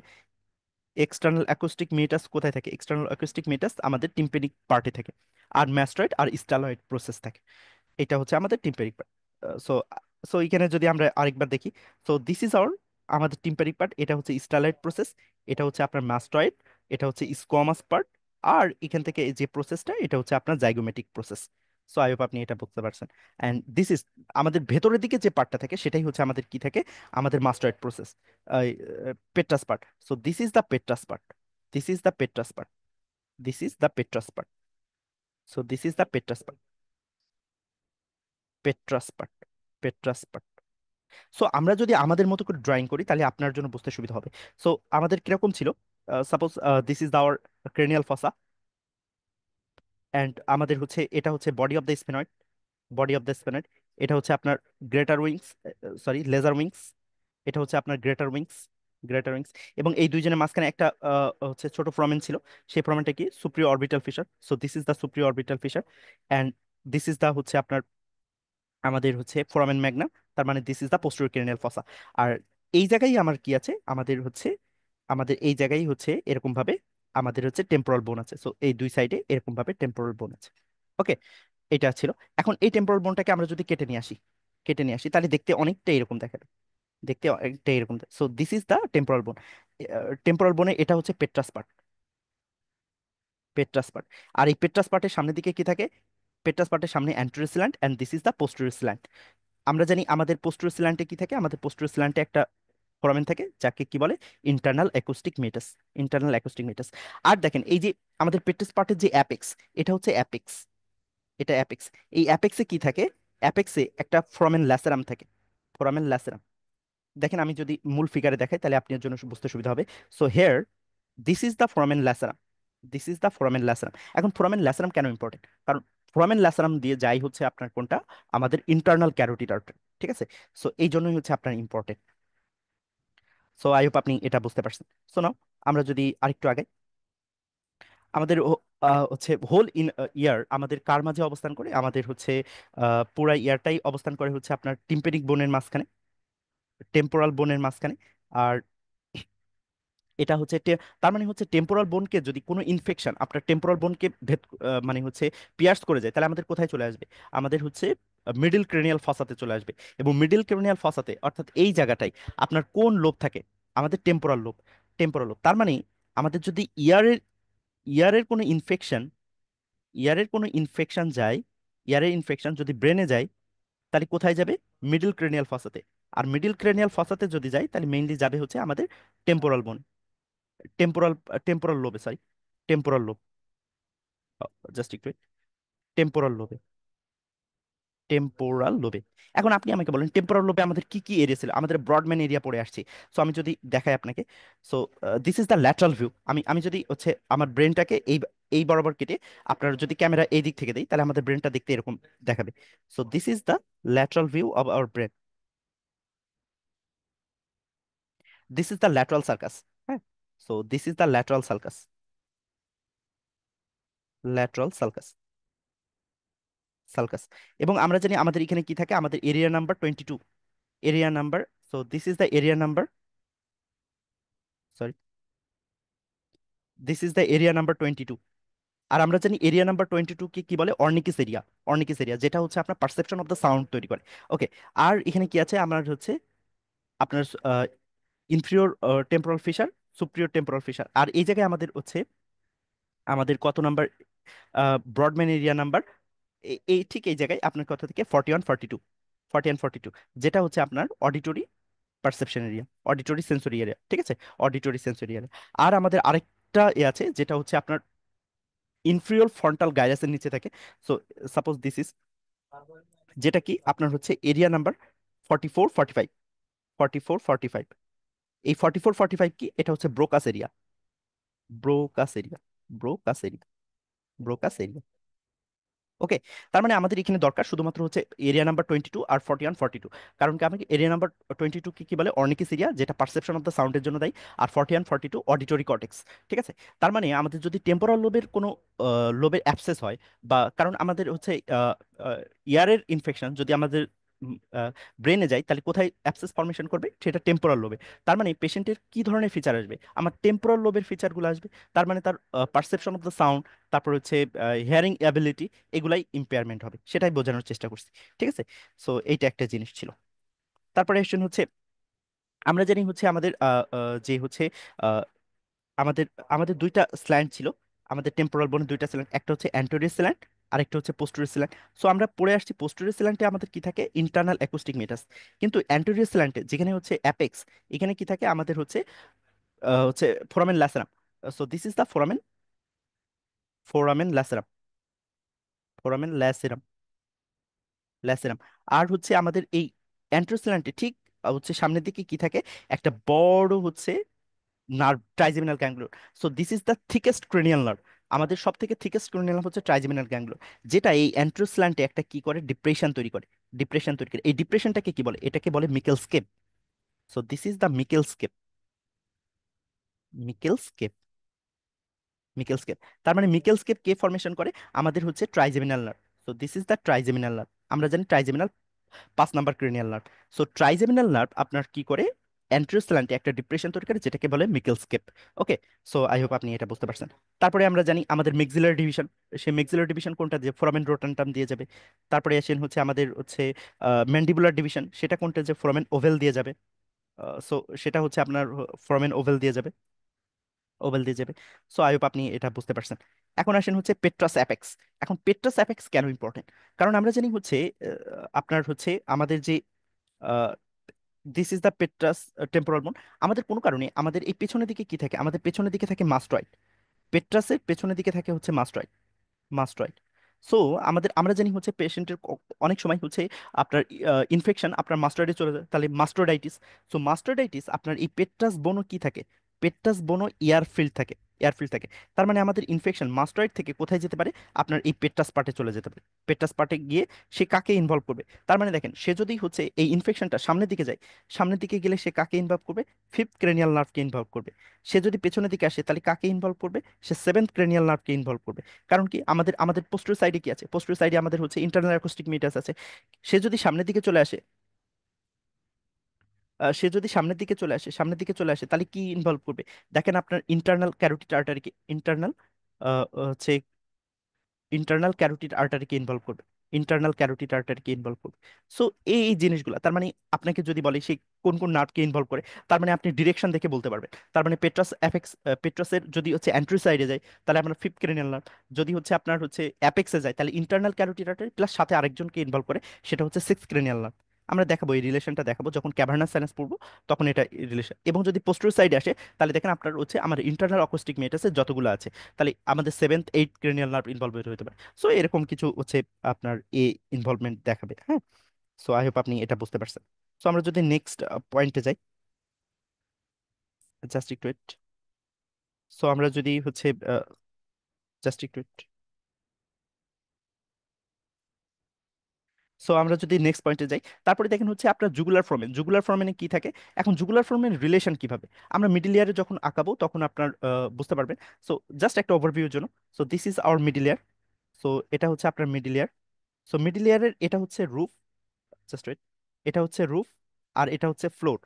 এক্সটার্নাল অ্যাকোস্টিক মেটাস কোথায় থাকে, এক্সটার্নাল অ্যাকোস্টিক মেটাস আমাদের টিম্পেনিক পার্টে থাকে। আর ম্যাস্টয়েড আর স্টালয়েড প্রসেস থাকে। এটা হচ্ছে আমাদের টিম্পেরিক পার্ট। সো সো এখানে যদি আমরা আরেকবার দেখি, সো দিস ইজ আওয়ার আমাদের টিম্পেরিক পার্ট, এটা হচ্ছে স্টারলাইট প্রসেস, এটা হচ্ছে আপনার মাস্টয়েড, এটা হচ্ছে স্কোয়ামাস পার্ট। আর এখান থেকে এই যে প্রসেসটা, এটা হচ্ছে আপনার zygomatic process. So I hope আপনি এটা বুঝতে পারছেন। অ্যান্ড দিস ইজ আমাদের ভেতরের দিকে যে পার্টটা থাকে, সেটাই হচ্ছে আমাদের কি থাকে, আমাদের mastoid process, petrous part. So this is the petrous part, this is the petrous part, this is the petrous part. So this is the petrous part, petrous part, petrous part. So আমরা যদি আমাদের মতো করে ড্রয়িং করি, তাহলে আপনার জন্য বুঝতে সুবিধা হবে। সো আমাদের কিরকম ছিল, suppose this is our cranial fossa, and আমাদের হচ্ছে এটা হচ্ছে body of the sphenoid, body of the sphenoid. এটা হচ্ছে আপনার greater wings, sorry lesser wings. এটা হচ্ছে আপনার গ্রেটার উইংস, গ্রেটার উইংস। এবং এই দুইজনের মাঝখানে একটা হচ্ছে ছোট ফ্রমেন ছিল, সেই ফ্রমেনটা কি, superior orbital fissure. So this is the superior orbital fissure. And this is the হচ্ছে আপনার আমাদের হচ্ছে ফোরামেন ম্যাগনাম। তার মানে this is the posterior cranial fossa. আর এই জায়গায় আমার কি আছে, আমাদের হচ্ছে, আমাদের এই জায়গায় হচ্ছে এরকম ভাবে আমাদের হচ্ছে টেম্পোরাল বোন আছে। সো এই দুই সাইডে এরকম ভাবে টেম্পোরাল বোন আছে। ওকে, এটা ছিল। এখন এই টেম্পোরাল বোনটাকে আমরা যদি কেটে নিয়ে আসি, কেটে নিয়ে আসি, তাহলে দেখতে অনেকটা এরকম দেখাবে, দেখতে অনেকটা এরকম। So this is the temporal bone. Temporal বোনে এটা হচ্ছে পেট্রাস পার্ট, পেট্রাস পার্ট। আর এই পেট্রাস পার্টের সামনের দিকে কি থাকে, পেট্রাস পার্টের সামনে anterior sealant, and this is the posterior sealant. আমরা জানি আমাদের পোস্টেরিয়র সিল্যান্টে কি থাকে, আমাদের পোস্টেরিয়র সিল্যান্টে একটা ফোরামেন থাকে, যাকে কি বলে, ইন্টারনাল অ্যাকোস্টিক মেটাস, ইন্টারনাল অ্যাকোস্টিক মেটাস। আর দেখেন, এই যে আমাদের পেট্রাস পার্টের যে অ্যাপেক্স, এটা হচ্ছে অ্যাপেক্স, এটা অ্যাপেক্স। এই অ্যাপেক্সে কি থাকে, অ্যাপেক্সে একটা ফোরামেন ল্যাসেরাম থাকে, ফোরামেন ল্যাসেরাম। দেখেন আমি যদি মূল ফিগারে দেখাই, তাহলে আপনার জন্য বুঝতে সুবিধা হবে। So here, this is the foramen lacerum, this is the foramen lacerum. এখন ফোরামেন ল্যাসেরাম কেন ইম্পর্টেন্ট, কারণ ফোরামেন ল্যাসেরাম দিয়ে যাই হচ্ছে আপনার কোনটা, আমাদের ইন্টারনাল ক্যারোটিড আর্টারি। ঠিক আছে। সো এই জন্যই হচ্ছে আপনার ইম্পর্টেন্ট। সো আই হোপ আপনি এটা বুঝতে পারছেন। সো নাও আমরা যদি আরেকটু আগে, আমাদের হচ্ছে হোল ইন ইয়ার আমাদের কার মাঝে অবস্থান করে, আমাদের হচ্ছে পুরা ইয়ারটাই অবস্থান করে হচ্ছে আপনার টিম্পেনিক বোনের মাঝখানে। টেম্পোরাল বোনের মাঝখানে। আর এটা হচ্ছে তার মানে হচ্ছে টেম্পোরাল বোনকে যদি কোনো ইনফেকশন আপনার টেম্পোরাল বোনকে মানে হচ্ছে পিয়ার্স করে যায়, তাহলে আমাদের কোথায় চলে আসবে? আমাদের হচ্ছে মিডল ক্রেনিয়াল ফসাতে চলে আসবে। এবং মিডল ক্রেনিয়াল ফসাতে অর্থাৎ এই জায়গাটায় আপনার কোন লোব থাকে? আমাদের টেম্পোরাল লোব। টেম্পোরাল লোব, তার মানে আমাদের যদি ইয়ারের কোনো ইনফেকশন যায়, ইয়ারের ইনফেকশন যদি ব্রেনে যায়, তাহলে কোথায় যাবে? মিডল ক্রেনিয়াল ফসাতে। আর মিডল ক্রেনিয়াল ফসাতে যদি যায়, তাহলে মেইনলি যাবে হচ্ছে আমাদের টেম্পোরাল বোন। টেম্পোরাল টেম্পোরাল লোবে, সরি, টেম্পোরাল লোব। জাস্ট একটু, টেম্পোরাল লোবে, টেম্পোরাল লোবে। এখন আপনি আমাকে বলেন টেম্পোরাল লোবে আমাদের কি কি এরিয়া ছিল? আমাদের ব্রডম্যান এরিয়া পড়ে আসছি। সো আমি যদি দেখাই আপনাকে, so this is the lateral view. আমি আমি যদি হচ্ছে আমার ব্রেনটাকে এই এই বরাবর কেটে আপনার যদি ক্যামেরা এই দিক থেকে দেই, তাহলে আমাদের ব্রেনটা দেখতে এরকম দেখাবে। So this is the lateral view of our brain. This is the lateral sulcus. হ্যাঁ, so this is the lateral sulcus, lateral sulcus, sulcus. এবং আমরা জানি আমাদের এখানে কি থাকে, আমাদের area number 22, area number. So this is the area number, sorry, this is the area number 22। আর আমরা জানি এরিয়া নাম্বার 22 কে কি বলে? অর্নিকিস এরিয়া। অর্নিকিস এরিয়া যেটা হচ্ছে আপনার পারসেপশন অফ দ্য সাউন্ড তৈরি করে। ওকে। আর এখানে কি আছে? আমার হচ্ছে আপনার ইনফিরিয়র টেম্পোরাল ফিশার, সুপ্রিয়র টেম্পোরাল ফিশার। আর এই জায়গায় আমাদের হচ্ছে আমাদের কত নাম্বার ব্রডম্যান এরিয়া নাম্বার? এই ঠিক এই জায়গায় আপনার কথা থেকে 41 42, 41 42, যেটা হচ্ছে আপনার auditory perception area, auditory sensory area. ঠিক আছে, অডিটরি সেন্সরি এরিয়া। আর আমাদের আরেকটা আছে যেটা হচ্ছে আপনার ইনফিরিয়র ফ্রন্টাল গাইরাসের নিচে থাকে। সো সাপোজ দিস ইজ, যেটা কি আপনার হচ্ছে এরিয়া নাম্বার 44 45, 44 45। এই 44 45 কি? এটা হচ্ছে Broca's area, Broca's area, Broca's area, Broca's area. ওকে। তার মানে আমাদের এখানে দরকার শুধুমাত্র হচ্ছে এরিয়া নাম্বার 22 আর 41 42। কারণ কি? আমাকে এরিয়া নাম্বার 22 কি কি বলে? অর্নিকিস এরিয়া, যেটা পারসেপশন অফ দ্য সাউন্ডের জন্য দেয়। আর 41 42 অডিটরি কর্টেক্স। ঠিক আছে। তার মানে আমাদের যদি টেম্পোরাল লোবের কোনো লোবের অ্যাবসেস হয়, বা কারণ আমাদের হচ্ছে ইয়ারের ইনফেকশন যদি আমাদের ব্রেনে যায়, তাহলে কোথায় অ্যাবসেস ফর্মেশন করবে? সেটা টেম্পোরাল লোবে। তার মানে পেশেন্টের কি ধরনের ফিচার আসবে? আমার টেম্পোরাল লোবের ফিচারগুলো আসবে। তার মানে তার পারসেপশন অফ দ্য সাউন্ড, তারপর হচ্ছে হিয়ারিং অ্যাবিলিটি, এগুলাই ইম্পেয়ারমেন্ট হবে, সেটাই বোঝানোর চেষ্টা করছি। ঠিক আছে। সো এইটা একটা জিনিস ছিল। তারপরে আসছেন হচ্ছে আমরা জানি হচ্ছে আমাদের যে হচ্ছে আহ, আমাদের আমাদের দুইটা স্ল্যান্ট ছিল। আমাদের টেম্পোরাল বোনের দুইটা স্ল্যান্ট, একটা হচ্ছে অ্যান্টেরিয়র স্ল্যান্ট, আরেকটা হচ্ছে পোস্টেরিয়র স্ল্যান্ট। সো আমরা পড়ে আসছি পোস্টেরিয়র স্ল্যান্টে আমাদের কি থাকে? Internal acoustic meatus. কিন্তু অ্যান্টেরিয়র স্ল্যান্টে যেখানে হচ্ছে অ্যাপেক্স, এখানে কি থাকে? আমাদের হচ্ছে হচ্ছে foramen lacerum. So this is the foramen, foramen lacerum, foramen lacerum, lacerum. আর হচ্ছে আমাদের এই অ্যান্ট্রোসিলান্টে ঠিক হচ্ছে সামনের দিকে কি থাকে? একটা বড় হচ্ছে nerve, trigeminal ganglion. So this is the thickest cranial nerve. আমাদের সব থেকে থিকেস্ট ক্রেনিয়াল নার্ভ হচ্ছে ট্রাইজেমিনাল গ্যাংলিয়ন, যেটা এই অ্যান্ট্রোসিলান্টে একটা কি করে? ডিপ্রেশন তৈরি করে, ডিপ্রেশন তৈরি করে। এই ডিপ্রেশনটাকে কি বলে? এটাকে বলে Mikel escape. So this is the Mikel escape, Mikel escape, Mikel escape. তার মানে মিকেল স্কেপ কে ফর্মেশন করে? আমাদের হচ্ছে trigeminal nerve. So this is the trigeminal nerve. আমরা জানি trigeminal 5 number cranial nerve. So trigeminal nerve আপনার কি করে? অ্যান্ট্রোসিলান্টে একটা ডিপ্রেশন তৈরি করে, যেটাকে বলে মিকেলস্কেপ। ওকে। সো আই হোপ আপনি এটা বুঝতে পারছেন। তারপরে আমরা জানি আমাদের মেক্সিলারি ডিভিশন। সেই মেক্সিলারি ডিভিশন কোনটা দিয়ে? ফোরামেন রোটান্টাম দিয়ে যাবে। তারপরে আসেন হচ্ছে আমাদের হচ্ছে ম্যান্ডিবুলার ডিভিশন, সেটা কোনটা? যে ফোরামেন ওভেল দিয়ে যাবে। সো সেটা হচ্ছে আপনার ফোরামেন ওভেল দিয়ে যাবে, ওভেল দিয়ে যাবে। সো আই হোপ আপনি এটা বুঝতে পারছেন। এখন আসেন হচ্ছে পেট্রাস অ্যাপেক্স। এখন পেট্রাস অ্যাপেক্স কেন ইম্পর্টেন্ট? কারণ আমরা জানি হচ্ছে আপনার হচ্ছে আমাদের যে দিস ইজ দ্য পেট্রাস টেম্পোরাল বোন। আমাদের কোনো কারণে আমাদের এই পেছনের দিকে কি থাকে? আমাদের পেছনের দিকে থাকে মাস্টয়েড। পেট্রাসের পেছনের দিকে থাকে হচ্ছে মাস্টয়েড, মাস্টয়েড। সো আমাদের আমরা জানি হচ্ছে পেশেন্টের অনেক সময় হচ্ছে আপনার ইনফেকশন আপনার মাস্টার্ডে চলে যায়, তাহলে মাস্টার্ডাইটিস। সো মাস্টার্ডাইটিস আপনার এই পেট্রাস বোনও কি থাকে? পেট্রাস বোনও এয়ারফিল্ড থাকে, এয়ারফিল্ড থাকে। তার মানে আমাদের ইনফেকশন মাস্টার্ড থেকে কোথায় যেতে পারে? আপনার এই পেট্রাস পার্টে চলে যেতে পারে। পেট্রাস পার্টে গিয়ে সে কাকে ইনভলভ করবে? তার মানে দেখেন, সে যদি হচ্ছে এই ইনফেকশনটা সামনের দিকে যায়, সামনের দিকে গেলে সে কাকে ইনভলভ করবে? ফিফথ ক্রেনিয়াল নার্ভকে ইনভলভ করবে। সে যদি পেছনের দিকে আসে, তাহলে কাকে ইনভলভ করবে? সে সেভেন্থ ক্রেনিয়াল নার্ভকে ইনভলভ করবে। কারণ কি? আমাদের আমাদের পোস্টেরিয়র সাইডে কি আছে? পোস্টেরিয়র সাইডে আমাদের হচ্ছে ইন্টারনাল অ্যাকোস্টিক মিটাস আছে। সে যদি সামনের দিকে চলে আসে, সে যদি সামনের দিকে চলে আসে, সামনের দিকে চলে আসে, তাহলে কি ইনভলভ করবে? দেখেন আপনার ইন্টারনাল ক্যারোটিড আর্টারিকে, ইন্টারনাল হচ্ছে ইন্টারনাল ক্যারোটিড আর্টারিকে ইনভলভ করবে, ইন্টারনাল ক্যারোটিড আর্টারিকে ইনভলভ করবে। সো এই জিনিসগুলো, তার মানে আপনাকে যদি বলে সে কোন কোন নার্ভকে ইনভলভ করে, তার মানে আপনি ডিরেকশন দেখে বলতে পারবেন। তার মানে পেট্রাস অ্যাপেক্স, পেট্রাসের যদি হচ্ছে অ্যান্ট্রো সাইডে যায়, তাহলে আপনার ফিফথ ক্রেনিয়াল নার্ভ। যদি হচ্ছে আপনার হচ্ছে অ্যাপেক্সে যায়, তাহলে ইন্টারনাল ক্যারোটিড আর্টারি প্লাস সাথে আরেকজনকে ইনভলভ করে, সেটা হচ্ছে সিক্স ক্রেনিয়াল নার্ভ। আমরা দেখাবো, এই রিলেশনটা দেখাবো যখন ক্যাভার্নাস সাইনাস পড়বো, তখন এটা রিলেশন। এবং যদি পোস্টেরিয়র সাইডে আসে, তাহলে দেখেন আপনার হচ্ছে আমার ইন্টারনাল অ্যাকোস্টিক মেটাসে যতগুলো আছে, তাহলে আমাদের seventh eight cranial nerve involve হতে পারে। সো এরকম কিছু হচ্ছে আপনার এ ইনভলভমেন্ট দেখাবে, হ্যাঁ। সো আই হোপ আপনি এটা বুঝতে পারছেন। সো আমরা যদি নেক্সট পয়েন্টে যাই, জাস্ট একটু wait। সো আমরা যদি হচ্ছে জাস্ট একটু wait। সো আমরা যদি নেক্সট পয়েন্টে যাই, তারপরে দেখেন হচ্ছে আপনার জুগুলার ফর্মেন, জুগুলার ফর্মেনে কি থাকে। এখন জুগুলার ফর্মেন রিলেশন কিভাবে আমরা মিডিল ইয়ারে যখন আঁকাবো তখন আপনার বুঝতে পারবেন। সো জাস্ট একটা ওভারভিউর জন্য, so this is hour middle year. So এটা হচ্ছে আপনার মিডিল ইয়ার। সো মিডিল ইয়ারের এটা হচ্ছে রুফ, জাস্ট ওয়েট, এটা হচ্ছে রুফ, আর এটা হচ্ছে ফ্লোর,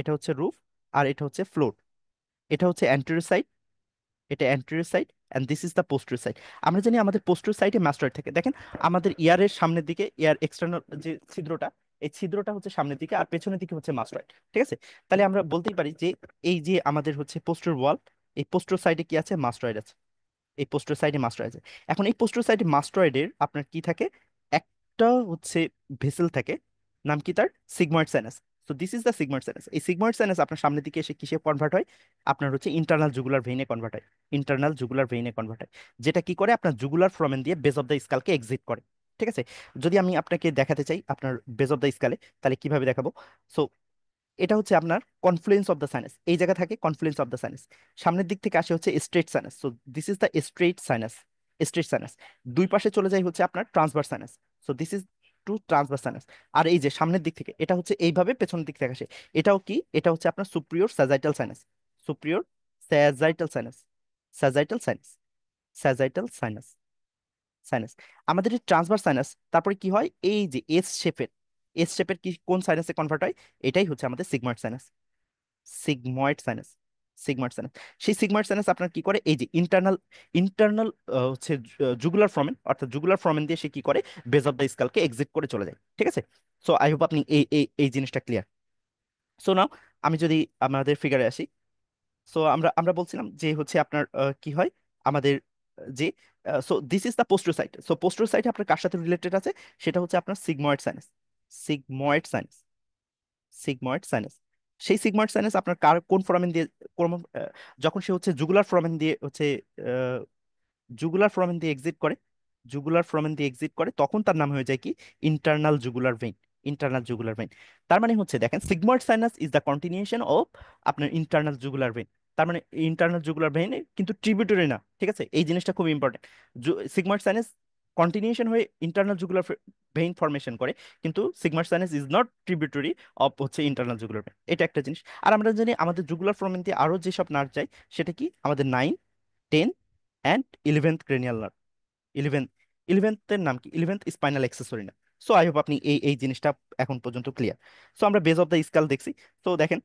এটা হচ্ছে রুফ, আর এটা হচ্ছে ফ্লোর। এটা হচ্ছে অ্যান্টেরিয়র সাইড, এটা anterior side, and this is the posterior side. আমরা জানি আমাদের পোস্টেরিয়র সাইডে মাস্টয়েড থাকে। দেখেন আমাদের ইয়ারের সামনের দিকে, ইয়ার এক্সটার্নাল যে ছিদ্রটা, এই ছিদ্রটা হচ্ছে সামনের দিকে, আর পেছনের দিকে হচ্ছে মাস্টয়েড, ঠিক আছে। তাহলে আমরা বলতেই পারি যে এই যে আমাদের হচ্ছে পোস্টেরিয়র ওয়াল, এই পোস্টেরিয়র সাইডে কি আছে? মাস্টয়েড আছে। এই পোস্টের সাইডে মাস্টয়েড আছে। এখন এই পোস্টের সাইডে মাস্টয়েডের আপনার কি থাকে? একটা হচ্ছে ভেসেল থাকে, নাম কি তার? Sigmoid sinus. So this is the sigmoid sinus. এই সিগময়েড সাইনাস আপনার সামনের দিকে এসে কিসে কনভার্ট হয়? আপনার হচ্ছে ইন্টারনাল জুগুলার ভেইনে কনভার্ট হয়, ইন্টারনাল জুগুলার ভেইনে কনভার্ট হয়, যেটা কি করে আপনার জুগুলার ফ্রমেন দিয়ে বেস অফ দ্য স্কালকে এক্সিট করে, ঠিক আছে। যদি আমি আপনাকে দেখাতে চাই আপনার বেস অফ দ্য স্কালে, তাহলে কিভাবে দেখাবো? সো এটা হচ্ছে আপনার কনফ্লুয়েন্স অফ দ্য সাইনাস, এই জায়গা থাকে কনফ্লুয়েন্স অফ দ্য সাইনাস। সামনের দিক থেকে আসে হচ্ছে straight sinus, so this is the straight sinus, straight sinus. দুই পাশে চলে যায় হচ্ছে আপনার transverse sinus, so this is two transverse sinus. আর এই যে সামনের দিক থেকে এটা হচ্ছে এইভাবে পেছনের দিক থেকে আসে, এটাও কি? এটা হচ্ছে আপনার সুপ্রিয়র স্যাজাইটাল সাইনাস, সুপ্রিয়র sagittal sinus, sagittal sinus, sagittal sinus, sinus. আমাদের এই ট্রান্সভার্স সাইনাস তারপরে কি হয়? এই যে এস শেপের, এস শেপের কি কোন সাইনাসে কনভার্ট হয়? এটাই হচ্ছে আমাদের sigmoid sinus, sigmoid sinus, sigmoid sinus. সেই সিগময়েড সাইনাস আপনার কি করে? এই যে ইন্টারনাল, ইন্টারনাল হচ্ছে জুগুলার ফ্রমেন, অর্থাৎ জুগুলার ফ্রমেন দিয়ে সে কি করে? বেস অফ দ্য স্কালকে এক্সিট করে চলে যায়, ঠিক আছে। সো আই হোপ আপনি এই এই এই জিনিসটা ক্লিয়ার। সো নাও আমি যদি আমাদের ফিগারে আসি, সো আমরা আমরা বলছিলাম যে হচ্ছে আপনার কি হয় আমাদের যে, so this is the posterior site. So posterior site আপনার কার সাথে রিলেটেড আছে? সেটা হচ্ছে আপনার sigmoid sinus, sigmoid sinus, sigmoid sinus. সেই সিগময়েড সাইনাস আপনার কার কোন ফোরামেন দিয়ে যখন সে হচ্ছে জুগুলার ফোরামেন দিয়ে হচ্ছে জুগুলার ফোরামেন দিয়ে এক্সিট করে, জুগুলার ফোরামেন দিয়ে এক্সিট করে, তখন তার নাম হয়ে যায় কি? Internal jugular vein, internal jugular vein. তার মানে হচ্ছে দেখেন sigmoid sinus is the continuation of আপনার ইন্টারনাল জুগুলার ভেইন। তার মানে ইন্টারনাল জুগুলার ভেইন কিন্তু ট্রিবিউটরি না, ঠিক আছে। এই জিনিসটা খুব ইম্পর্টেন্ট। সিগময়েড সাইনাস কন্টিনিউশন হয়ে ইন্টারনাল জুগুলার ভেইন ফরমেশন করে, কিন্তু sigmoid sinus is not tributary of হচ্ছে ইন্টারনাল জুগুলার ভেইন, এটা একটা জিনিস। আর আমরা জানি আমাদের জুগুলার ফোরামেন দিয়ে আরো যেসব নার্ভ যায়, সেটা কি? আমাদের 9, 10 and 11th cranial nerve. 11th, 11th-এর নাম কি? 11th spinal accessory nerve. So I hope আপনি এই এই জিনিসটা এখন পর্যন্ত ক্লিয়ার। সো আমরা বেস অফ দ্য স্কাল দেখছি। তো দেখেন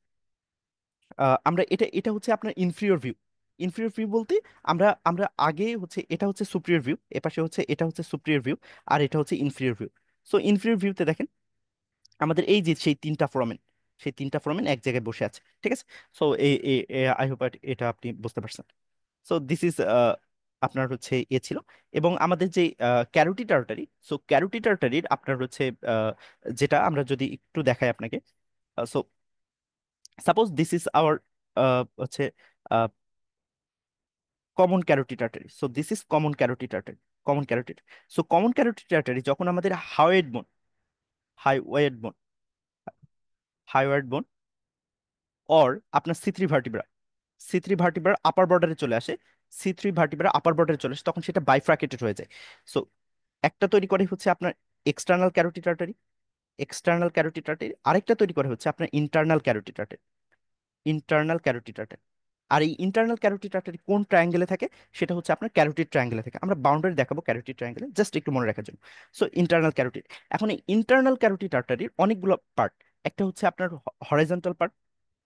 আমরা এটা এটা হচ্ছে আপনার ইনফিরিয়র ভিউ। ইনফিরিয়র ভিউ বলতে আমরা আমরা আগে হচ্ছে এটা হচ্ছে সুপ্রিয়র ভিউ, এপাশে হচ্ছে এটা হচ্ছে সুপ্রিয়র ভিউ, আর এটা হচ্ছে ইনফিরিয়র ভিউ। সো ইনফিরিয়র ভিউতে দেখেন আমাদের এই যে সেই তিনটা ফোরামেন, সেই তিনটা ফোরামেন এক জায়গায় বসে আছে, ঠিক আছে। সো আই হোপ এটা আপনি বুঝতে পারছেন। সো দিস ইজ আপনার হচ্ছে ছিল। এবং আমাদের যে ক্যারোটিড আর্টারি, সো ক্যারোটিড আর্টারির আপনার হচ্ছে আহ, যেটা আমরা যদি একটু দেখাই আপনাকে, so suppose this is our হচ্ছে common carotid artery. So this is common carotid artery, common carotid. So common carotid artery যখন আমাদের হাইওয়েড বোন, হাইওয়েড বোন, হাইওয়েড বোন অর আপনার সি3 ভার্টিব্রা, সি3 ভার্টিব্রার আপার বর্ডারে চলে আসে, সি3 ভার্টিব্রা আপার বর্ডারে চলে আসে, তখন সেটা বাইফ্রাকেটেড হয়ে যায়। সো একটা তৈরি করে হচ্ছে আপনার external carotid artery, external carotid artery, আরেকটা তৈরি করে হচ্ছে আপনার internal carotid artery, internal carotid artery. আর এই ইন্টারনাল ক্যারোটিড আর্টারি কোন ট্রায়াঙ্গেলে থাকে? সেটা হচ্ছে আপনার ক্যারোটিড ট্রায়াঙ্গেলে থাকে। আমরা বাউন্ডারি দেখাবো ক্যারোটিড ট্রায়াঙ্গেলে, জাস্ট একটু মনে রাখার জন্য। So internal carotid. এখন এই ইন্টারনাল ক্যারোটিড আর্টারির অনেকগুলো পার্ট, একটা হচ্ছে আপনার হরাইজন্টাল পার্ট।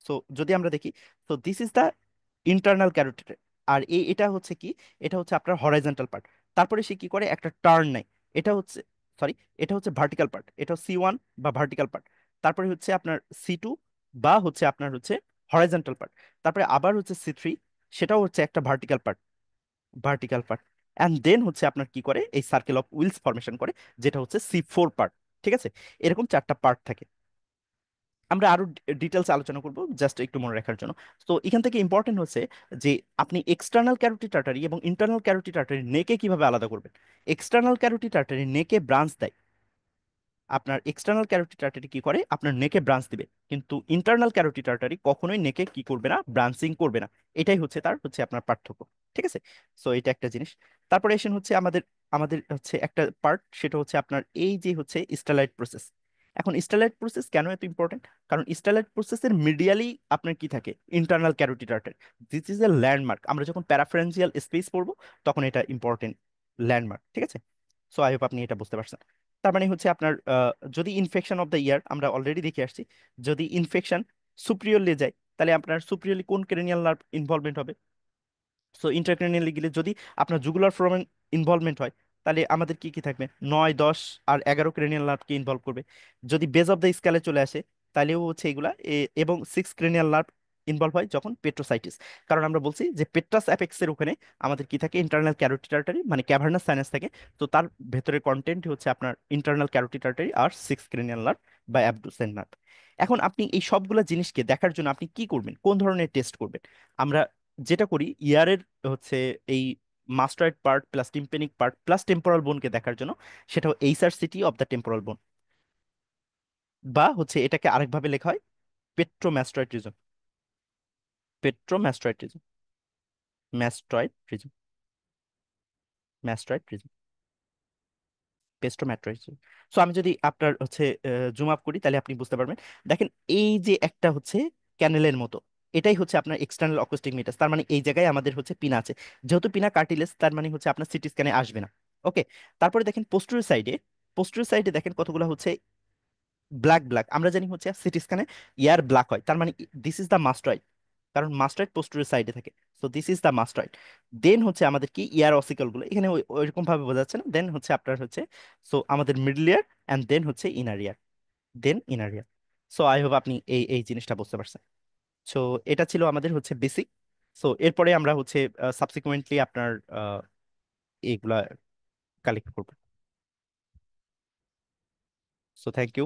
সো যদি আমরা দেখি, তো this is the internal carotid. আর এটা হচ্ছে কি, এটা হচ্ছে আপনার হরাইজন্টাল পার্ট। তারপরে সে কি করে, একটা টার্ন নেয়। এটা হচ্ছে, সরি, এটা হচ্ছে ভার্টিক্যাল পার্ট, এটা C1 বা ভার্টিক্যাল পার্ট। তারপরে হচ্ছে আপনার C2 বা হচ্ছে আপনার হচ্ছে হরাইজন্টাল পার্ট। তারপরে আবার হচ্ছে C3, সেটাও হচ্ছে একটা vertical part, vertical part. And then হচ্ছে আপনার কি করে, এই সার্কেল অফ উইলস ফরমেশন করে, যেটা হচ্ছে C4 পার্ট। ঠিক আছে, এরকম চারটা পার্ট থাকে। আমরা আরো ডিটেলস আলোচনা করব, জাস্ট একটু মনে রাখার জন্য। তো এখান থেকে ইম্পর্টেন্ট হচ্ছে যে আপনি এক্সটার্নাল ক্যারোটিড আর্টারি এবং ইন্টারনাল ক্যারোটিড আর্টারি নেকে কিভাবে আলাদা করবেন। এক্সটার্নাল ক্যারোটিড আর্টারি নেকে ব্রাঞ্চ দেয়। আপনার এক্সটার্নাল ক্যারোটিড আর্টারি কি করে, আপনার নেকে ব্রাঞ্চ দিবে, কিন্তু ইন্টারনাল ক্যারোটিড আর্টারি কখনোই নেকে কি করবে না, ব্রাঞ্চিং করবে না। এটাই হচ্ছে তার হচ্ছে আপনার পার্থক্য। ঠিক আছে, সো এটা একটা জিনিস। তারপরে এসে হচ্ছে আমাদের আমাদের হচ্ছে একটা পার্ট, সেটা হচ্ছে আপনার এই যে হচ্ছে স্টেলাইট প্রসেস। এখন স্টেলাইট প্রসেস কেন এত ইম্পর্টেন্ট? কারণ স্টেলাইট প্রসেসের মিডিয়ালি আপনার কি থাকে, internal carotid artery. This is a landmark. আমরা যখন প্যারাফারেনজিয়াল স্পেস পড়বো, তখন এটা ইম্পর্টেন্ট ল্যান্ডমার্ক। ঠিক আছে, সো আই হোপ আপনি এটা বুঝতে পারছেন। তার মানে হচ্ছে আপনার যদি ইনফেকশন অফ দ্য ইয়ার আমরা অলরেডি দেখে আসছি, যদি ইনফেকশন সুপ্রিয়রলি যায়, তাহলে আপনার সুপ্রিয়রলি কোন ক্রেনিয়াল নার্ভ ইনভলভমেন্ট হবে? সো ইন্টারক্রেনিয়ালি গেলে যদি আপনার জুগুলার ফোরামেন ইনভলভমেন্ট হয়, তাহলে আমাদের কি কি থাকবে, 9, 10 আর 11 ক্রেনিয়াল নার্ভকে ইনভলভ করবে। যদি বেজ অফ দ্য স্কেলে চলে আসে, তাহলেও হচ্ছে এগুলা এবং 6 ক্রেনিয়াল নার্ভ ইনভলভ হয় যখন পেট্রোসাইটিস। কারণ আমরা বলছি যে পেট্রাস অ্যাপেক্সের ওখানে আমাদের কি থাকে, ইন্টারনাল ক্যারোটিড আর্টারি মানে ক্যাভার্নাস সাইনাস থাকে। তো তার ভেতরের কন্টেন্ট হচ্ছে আপনার ইন্টারনাল ক্যারোটিড আর্টারি আর 6 ক্রেনিয়াল নার্ভ বা অ্যাবডুসেন নার্ভ। এখন আপনি এই সবগুলা জিনিসকে দেখার জন্য আপনি কি করবেন, কোন ধরনের টেস্ট করবেন? আমরা যেটা করি, ইয়ারের হচ্ছে এই mastoid part plus tympanic part plus temporal বোনকে দেখার জন্য, সেটা এইচআরসিটি অফ দ্য টেম্পোরাল বোন, বা হচ্ছে এটাকে আরেকভাবে লেখা হয় petromastoid region. Petromastoid region, mastoid region, mastoid region, পেস্টোম্যাট্রয়েড রিজন। সো আমি যদি আপনার হচ্ছে জুম আপ করি, তাহলে আপনি বুঝতে পারবেন। দেখেন, এই যে একটা হচ্ছে ক্যানেলের মতো, এটাই হচ্ছে আপনার এক্সটার্নাল অকুস্টিক মিটার। তার মানে এই জায়গায় আমাদের হচ্ছে পিনা আছে। যেহেতু পিনা কার্টিলেজ, তার মানে হচ্ছে আপনার সিটি স্ক্যানে আসবে না। ওকে, তারপরে দেখেন পোস্টেরিয়র সাইডে, পোস্টেরিয়র সাইডে দেখেন কতগুলো হচ্ছে ব্ল্যাক ব্ল্যাক। আমরা জানি হচ্ছে সিটি স্ক্যানে ইয়ার ব্ল্যাক হয়, তার মানে দিস ইজ দ্য মাস্টয়েড। কারণ মাস্টয়েড পোস্টেরিয়র সাইডে থাকে। So this is the mastoid. Then হচ্ছে আমাদের কি ইয়ার অসিকল গুলো এখানে ওইরকম ভাবে বোঝা যাচ্ছে না। দেন হচ্ছে আপনার হচ্ছে, সো আমাদের মিডল ইয়ার, অ্যান্ড দেন হচ্ছে inner ear, then inner ear. So I hope আপনি এই এই জিনিসটা বুঝতে পারছেন। সো এটা ছিল আমাদের হচ্ছে বেসিক। সো এরপরে আমরা হচ্ছে সাবসিকুয়েন্টলি আপনার এইগুলা কালেক্ট করবো। So thank you.